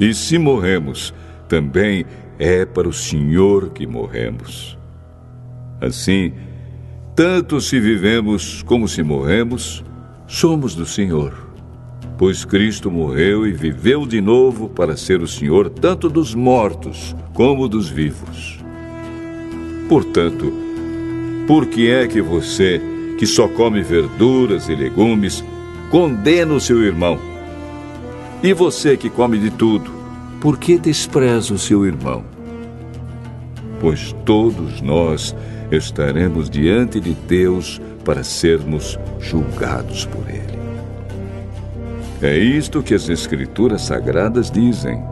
E se morremos, também é para o Senhor que morremos. Assim, tanto se vivemos como se morremos, somos do Senhor. Pois Cristo morreu e viveu de novo para ser o Senhor tanto dos mortos como dos vivos. Portanto, por que é que você, que só come verduras e legumes, condena o seu irmão? E você que come de tudo, por que despreza o seu irmão? Pois todos nós estaremos diante de Deus para sermos julgados por Ele. É isto que as Escrituras Sagradas dizem.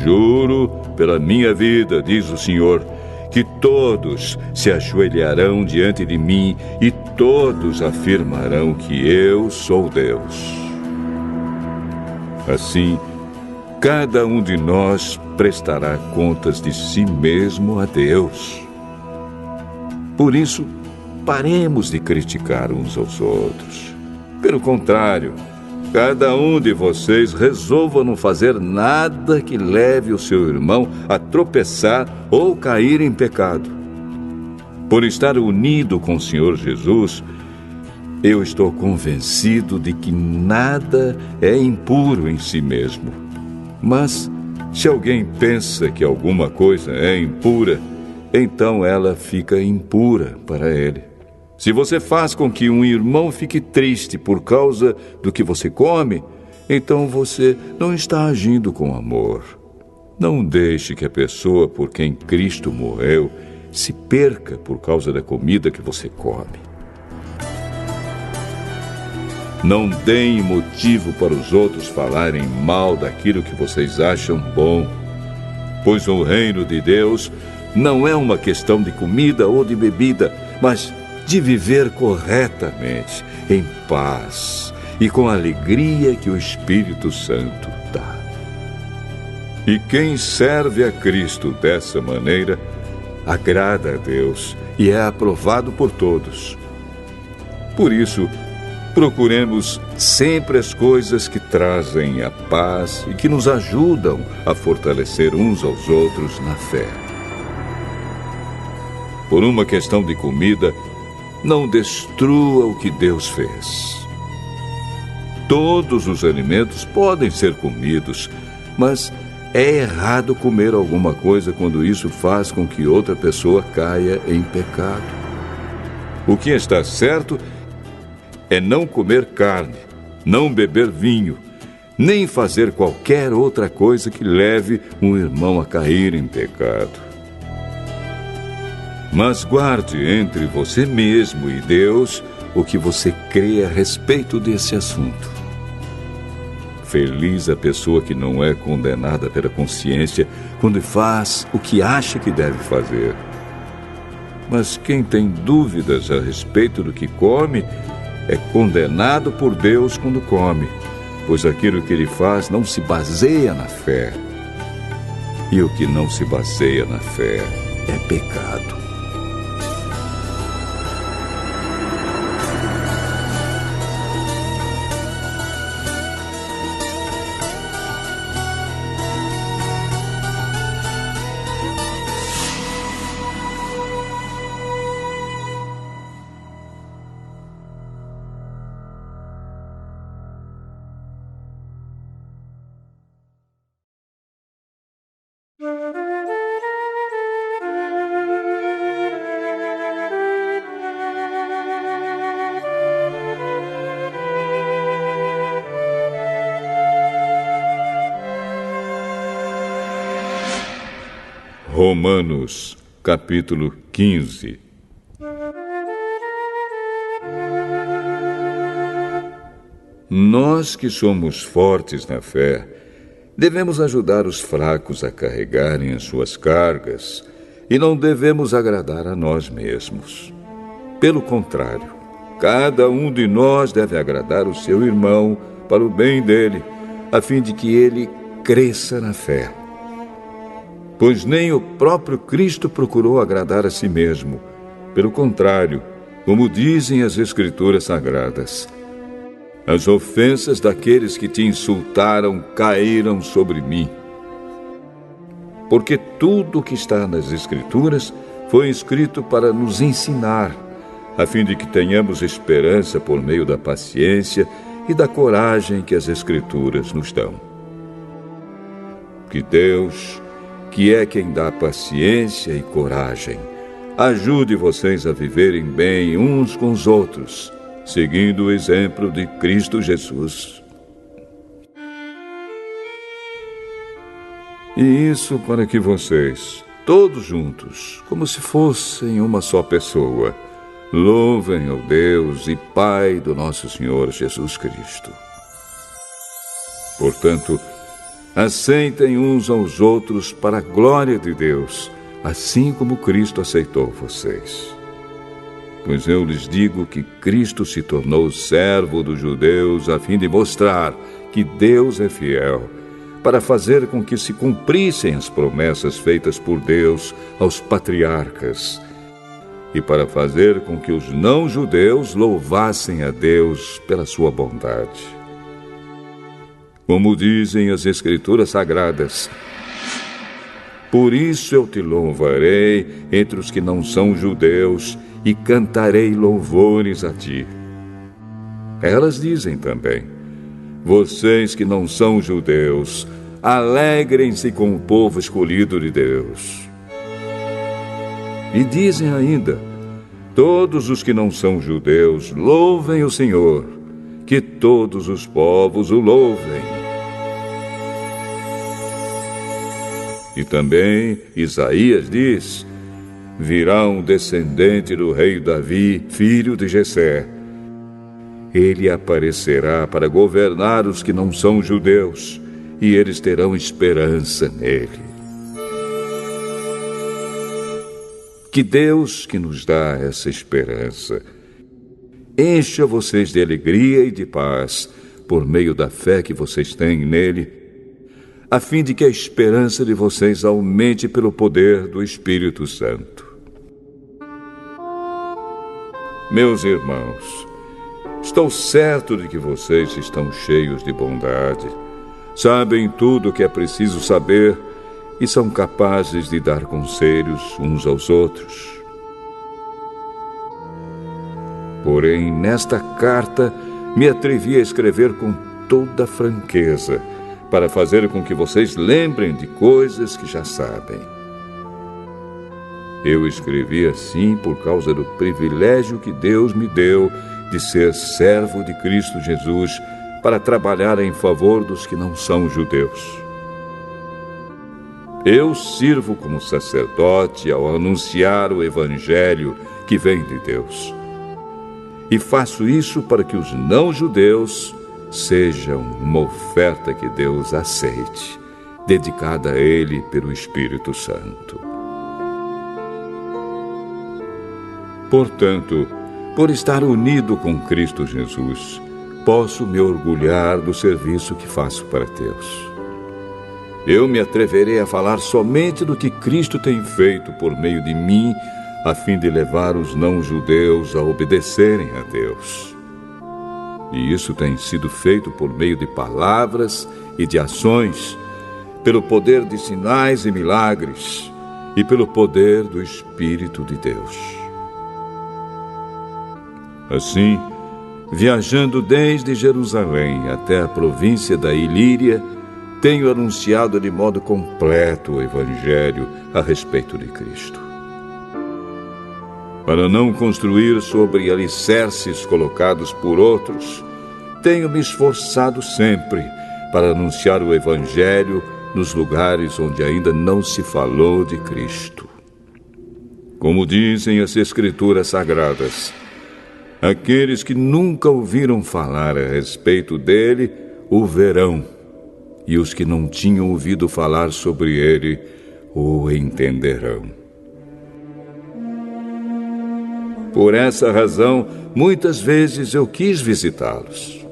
Juro pela minha vida, diz o Senhor, que todos se ajoelharão diante de mim e todos afirmarão que eu sou Deus. Assim, cada um de nós prestará contas de si mesmo a Deus. Por isso, paremos de criticar uns aos outros. Pelo contrário, cada um de vocês resolva não fazer nada que leve o seu irmão a tropeçar ou cair em pecado. Por estar unido com o Senhor Jesus, eu estou convencido de que nada é impuro em si mesmo. Mas, se alguém pensa que alguma coisa é impura, então ela fica impura para ele. Se você faz com que um irmão fique triste por causa do que você come, então você não está agindo com amor. Não deixe que a pessoa por quem Cristo morreu se perca por causa da comida que você come. Não deem motivo para os outros falarem mal daquilo que vocês acham bom, pois o reino de Deus não é uma questão de comida ou de bebida, mas de viver corretamente, em paz e com a alegria que o Espírito Santo dá. E quem serve a Cristo dessa maneira, agrada a Deus e é aprovado por todos. Por isso, procuremos sempre as coisas que trazem a paz e que nos ajudam a fortalecer uns aos outros na fé. Por uma questão de comida, não destrua o que Deus fez. Todos os alimentos podem ser comidos, mas é errado comer alguma coisa quando isso faz com que outra pessoa caia em pecado. O que está certo é não comer carne, não beber vinho, nem fazer qualquer outra coisa que leve um irmão a cair em pecado. Mas guarde entre você mesmo e Deus o que você crê a respeito desse assunto. Feliz a pessoa que não é condenada pela consciência quando faz o que acha que deve fazer. Mas quem tem dúvidas a respeito do que come é condenado por Deus quando come, pois aquilo que ele faz não se baseia na fé. E o que não se baseia na fé é pecado. Romanos, capítulo 15. Nós que somos fortes na fé, devemos ajudar os fracos a carregarem as suas cargas e não devemos agradar a nós mesmos. Pelo contrário, cada um de nós deve agradar o seu irmão para o bem dele, a fim de que ele cresça na fé. Pois nem o próprio Cristo procurou agradar a si mesmo. Pelo contrário, como dizem as Escrituras Sagradas, as ofensas daqueles que te insultaram caíram sobre mim. Porque tudo o que está nas Escrituras foi escrito para nos ensinar, a fim de que tenhamos esperança por meio da paciência e da coragem que as Escrituras nos dão. Que Deus, que é quem dá paciência e coragem, ajude vocês a viverem bem uns com os outros, seguindo o exemplo de Cristo Jesus. E isso para que vocês, todos juntos, como se fossem uma só pessoa, louvem ao Deus e Pai do nosso Senhor Jesus Cristo. Portanto, aceitem uns aos outros para a glória de Deus, assim como Cristo aceitou vocês. Pois eu lhes digo que Cristo se tornou servo dos judeus a fim de mostrar que Deus é fiel, para fazer com que se cumprissem as promessas feitas por Deus aos patriarcas, e para fazer com que os não-judeus louvassem a Deus pela sua bondade. Como dizem as Escrituras Sagradas, por isso eu te louvarei entre os que não são judeus e cantarei louvores a ti. Elas dizem também, vocês que não são judeus, alegrem-se com o povo escolhido de Deus. E dizem ainda, todos os que não são judeus, louvem o Senhor, que todos os povos o louvem. E também Isaías diz, virá um descendente do rei Davi, filho de Jessé. Ele aparecerá para governar os que não são judeus, e eles terão esperança nele. Que Deus, que nos dá essa esperança, encha vocês de alegria e de paz, por meio da fé que vocês têm nele, a fim de que a esperança de vocês aumente pelo poder do Espírito Santo. Meus irmãos, estou certo de que vocês estão cheios de bondade, sabem tudo o que é preciso saber e são capazes de dar conselhos uns aos outros. Porém, nesta carta, me atrevi a escrever com toda franqueza, para fazer com que vocês lembrem de coisas que já sabem. Eu escrevi assim por causa do privilégio que Deus me deu de ser servo de Cristo Jesus para trabalhar em favor dos que não são judeus. Eu sirvo como sacerdote ao anunciar o Evangelho que vem de Deus. e faço isso para que os não-judeus sejam uma oferta que Deus aceite, dedicada a Ele pelo Espírito Santo. Portanto, por estar unido com Cristo Jesus, posso me orgulhar do serviço que faço para Deus. Eu me atreverei a falar somente do que Cristo tem feito por meio de mim, a fim de levar os não-judeus a obedecerem a Deus. E isso tem sido feito por meio de palavras e de ações, pelo poder de sinais e milagres e pelo poder do Espírito de Deus. Assim, viajando desde Jerusalém até a província da Ilíria, tenho anunciado de modo completo o Evangelho a respeito de Cristo. Para não construir sobre alicerces colocados por outros, tenho me esforçado sempre para anunciar o Evangelho nos lugares onde ainda não se falou de Cristo. Como dizem as Escrituras Sagradas, aqueles que nunca ouviram falar a respeito dele o verão, e os que não tinham ouvido falar sobre ele o entenderão. Por essa razão, muitas vezes eu quis visitá-los,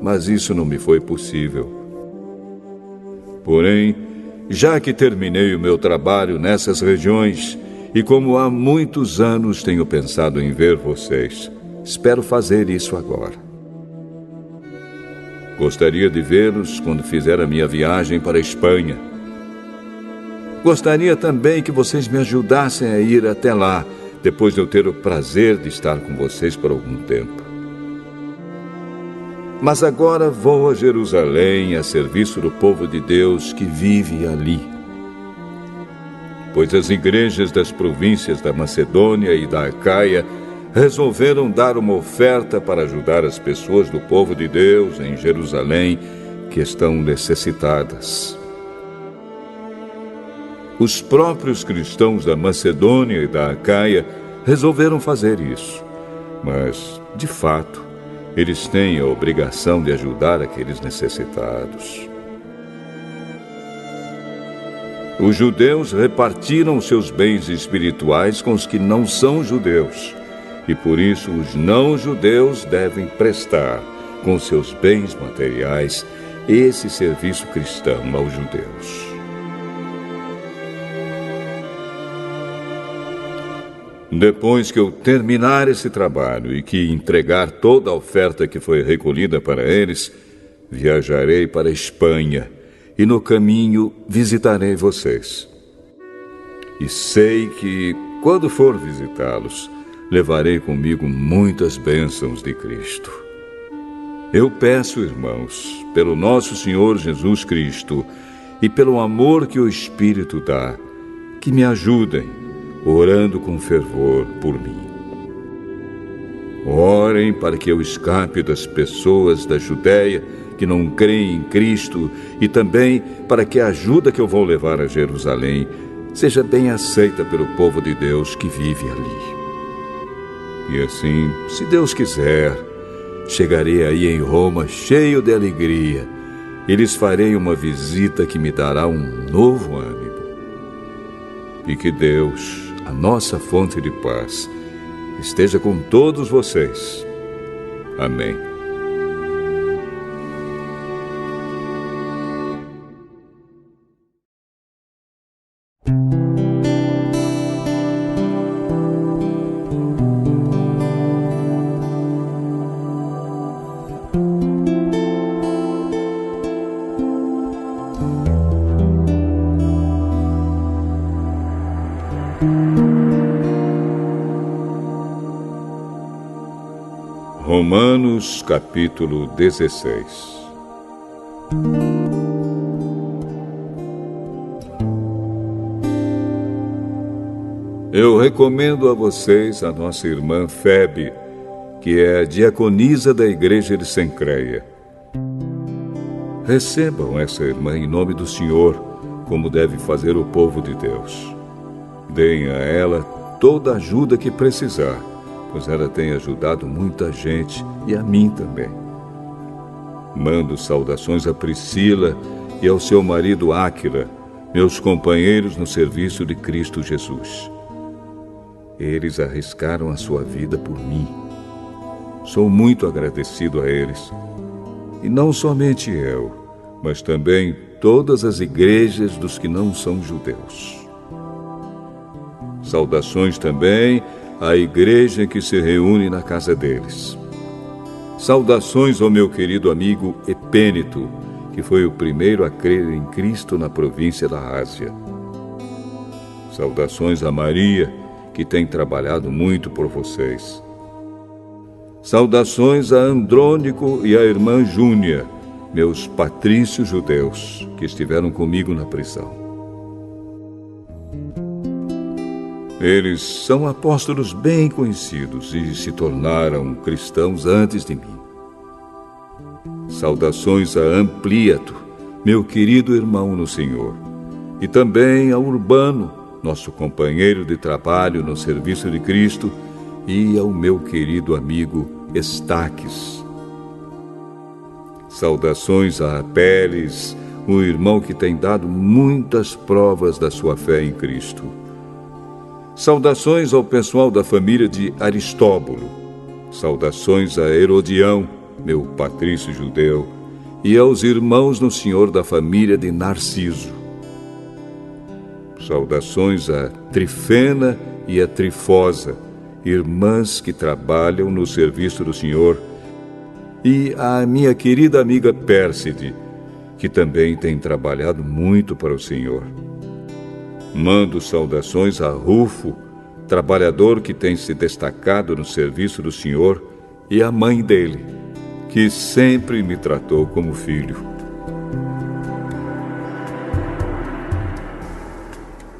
mas isso não me foi possível. Porém, já que terminei o meu trabalho nessas regiões, e como há muitos anos tenho pensado em ver vocês, espero fazer isso agora. Gostaria de vê-los quando fizer a minha viagem para a Espanha. Gostaria também que vocês me ajudassem a ir até lá, depois de eu ter o prazer de estar com vocês por algum tempo. Mas agora vou a Jerusalém a serviço do povo de Deus que vive ali. Pois as igrejas das províncias da Macedônia e da Acaia resolveram dar uma oferta para ajudar as pessoas do povo de Deus em Jerusalém que estão necessitadas. Os próprios cristãos da Macedônia e da Acaia resolveram fazer isso, mas, de fato, eles têm a obrigação de ajudar aqueles necessitados. Os judeus repartiram seus bens espirituais com os que não são judeus, e por isso os não-judeus devem prestar, com seus bens materiais, esse serviço cristão aos judeus. Depois que eu terminar esse trabalho e que entregar toda a oferta que foi recolhida para eles, viajarei para a Espanha e no caminho visitarei vocês. E sei que, quando for visitá-los, levarei comigo muitas bênçãos de Cristo. Eu peço, irmãos, pelo nosso Senhor Jesus Cristo e pelo amor que o Espírito dá, que me ajudem, orando com fervor por mim. Orem para que eu escape das pessoas da Judéia que não creem em Cristo e também para que a ajuda que eu vou levar a Jerusalém seja bem aceita pelo povo de Deus que vive ali. E assim, se Deus quiser, chegarei aí em Roma cheio de alegria e lhes farei uma visita que me dará um novo ânimo. E que Deus, a nossa fonte de paz, esteja com todos vocês. Amém. Romanos capítulo 16. Eu recomendo a vocês a nossa irmã Febe, que é a diaconisa da igreja de Cencreia. Recebam essa irmã em nome do Senhor, como deve fazer o povo de Deus. Deem a ela toda a ajuda que precisar, pois ela tem ajudado muita gente e a mim também. Mando saudações a Priscila e ao seu marido Áquila, meus companheiros no serviço de Cristo Jesus. Eles arriscaram a sua vida por mim. Sou muito agradecido a eles. E não somente eu, mas também todas as igrejas dos que não são judeus. Saudações também à igreja que se reúne na casa deles. Saudações ao meu querido amigo Epêneto, que foi o primeiro a crer em Cristo na província da Ásia. Saudações a Maria, que tem trabalhado muito por vocês. Saudações a Andrônico e à irmã Júnia, meus patrícios judeus, que estiveram comigo na prisão. Eles são apóstolos bem conhecidos e se tornaram cristãos antes de mim. Saudações a Ampliato, meu querido irmão no Senhor, e também a Urbano, nosso companheiro de trabalho no serviço de Cristo, e ao meu querido amigo Estaques. Saudações a Apeles, um irmão que tem dado muitas provas da sua fé em Cristo. Saudações ao pessoal da família de Aristóbulo. Saudações a Herodião, meu patrício judeu, e aos irmãos no Senhor da família de Narciso. Saudações a Trifena e a Trifosa, irmãs que trabalham no serviço do Senhor, e à minha querida amiga Pérside, que também tem trabalhado muito para o Senhor. Mando saudações a Rufo, trabalhador que tem se destacado no serviço do Senhor, e à mãe dele, que sempre me tratou como filho.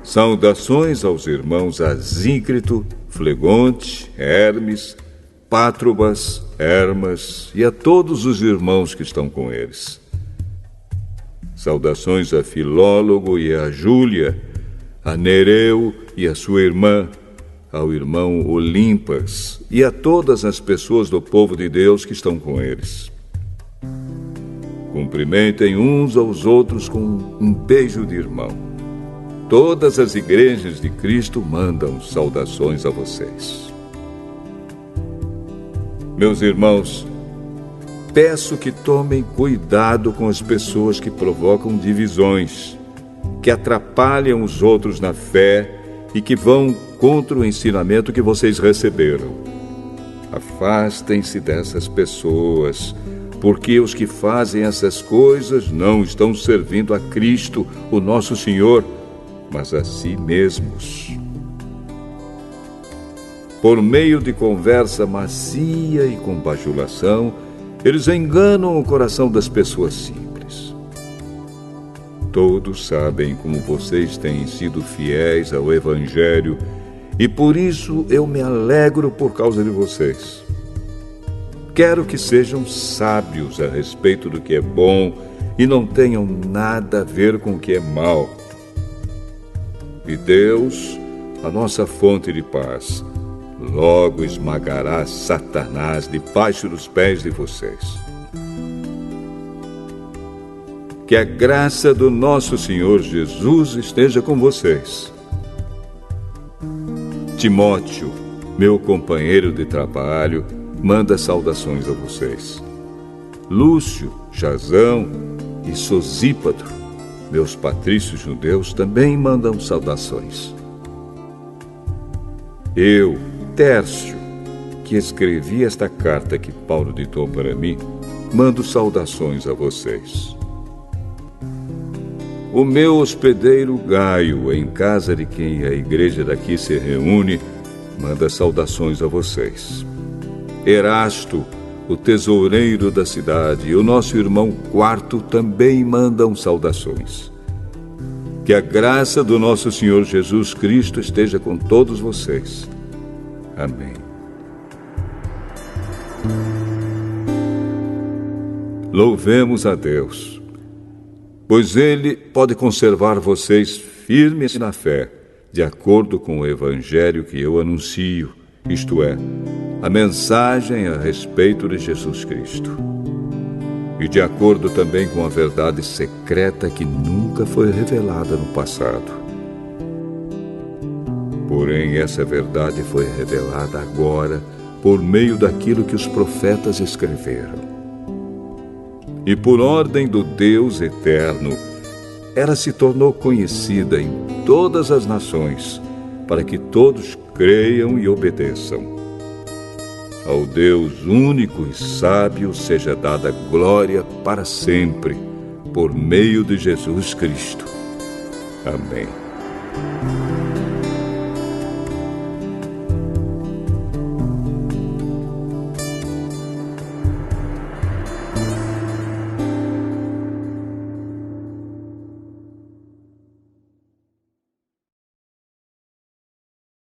Saudações aos irmãos Asíncrito, Flegonte, Hermes, Pátrobas, Hermas e a todos os irmãos que estão com eles. Saudações a Filólogo e a Júlia, a Nereu e a sua irmã, ao irmão Olimpas e a todas as pessoas do povo de Deus que estão com eles. Cumprimentem uns aos outros com um beijo de irmão. Todas as igrejas de Cristo mandam saudações a vocês. Meus irmãos, peço que tomem cuidado com as pessoas que provocam divisões, que atrapalham os outros na fé e que vão contra o ensinamento que vocês receberam. Afastem-se dessas pessoas, porque os que fazem essas coisas não estão servindo a Cristo, o nosso Senhor, mas a si mesmos. Por meio de conversa macia e com bajulação, eles enganam o coração das pessoas simples. Todos sabem como vocês têm sido fiéis ao Evangelho e por isso eu me alegro por causa de vocês. Quero que sejam sábios a respeito do que é bom e não tenham nada a ver com o que é mal. E Deus, a nossa fonte de paz, logo esmagará Satanás debaixo dos pés de vocês. Que a graça do nosso Senhor Jesus esteja com vocês. Timóteo, meu companheiro de trabalho, manda saudações a vocês. Lúcio, Jasão e Sosípatro, meus patrícios judeus, também mandam saudações. Eu, Tércio, que escrevi esta carta que Paulo ditou para mim, mando saudações a vocês. O meu hospedeiro Gaio, em casa de quem a igreja daqui se reúne, manda saudações a vocês. Erasto, o tesoureiro da cidade, e o nosso irmão Quarto também mandam saudações. Que a graça do nosso Senhor Jesus Cristo esteja com todos vocês. Amém. Louvemos a Deus, pois Ele pode conservar vocês firmes na fé, de acordo com o Evangelho que eu anuncio, isto é, a mensagem a respeito de Jesus Cristo. E de acordo também com a verdade secreta que nunca foi revelada no passado. Porém, essa verdade foi revelada agora por meio daquilo que os profetas escreveram. E por ordem do Deus eterno, ela se tornou conhecida em todas as nações, para que todos creiam e obedeçam. Ao Deus único e sábio seja dada glória para sempre, por meio de Jesus Cristo. Amém.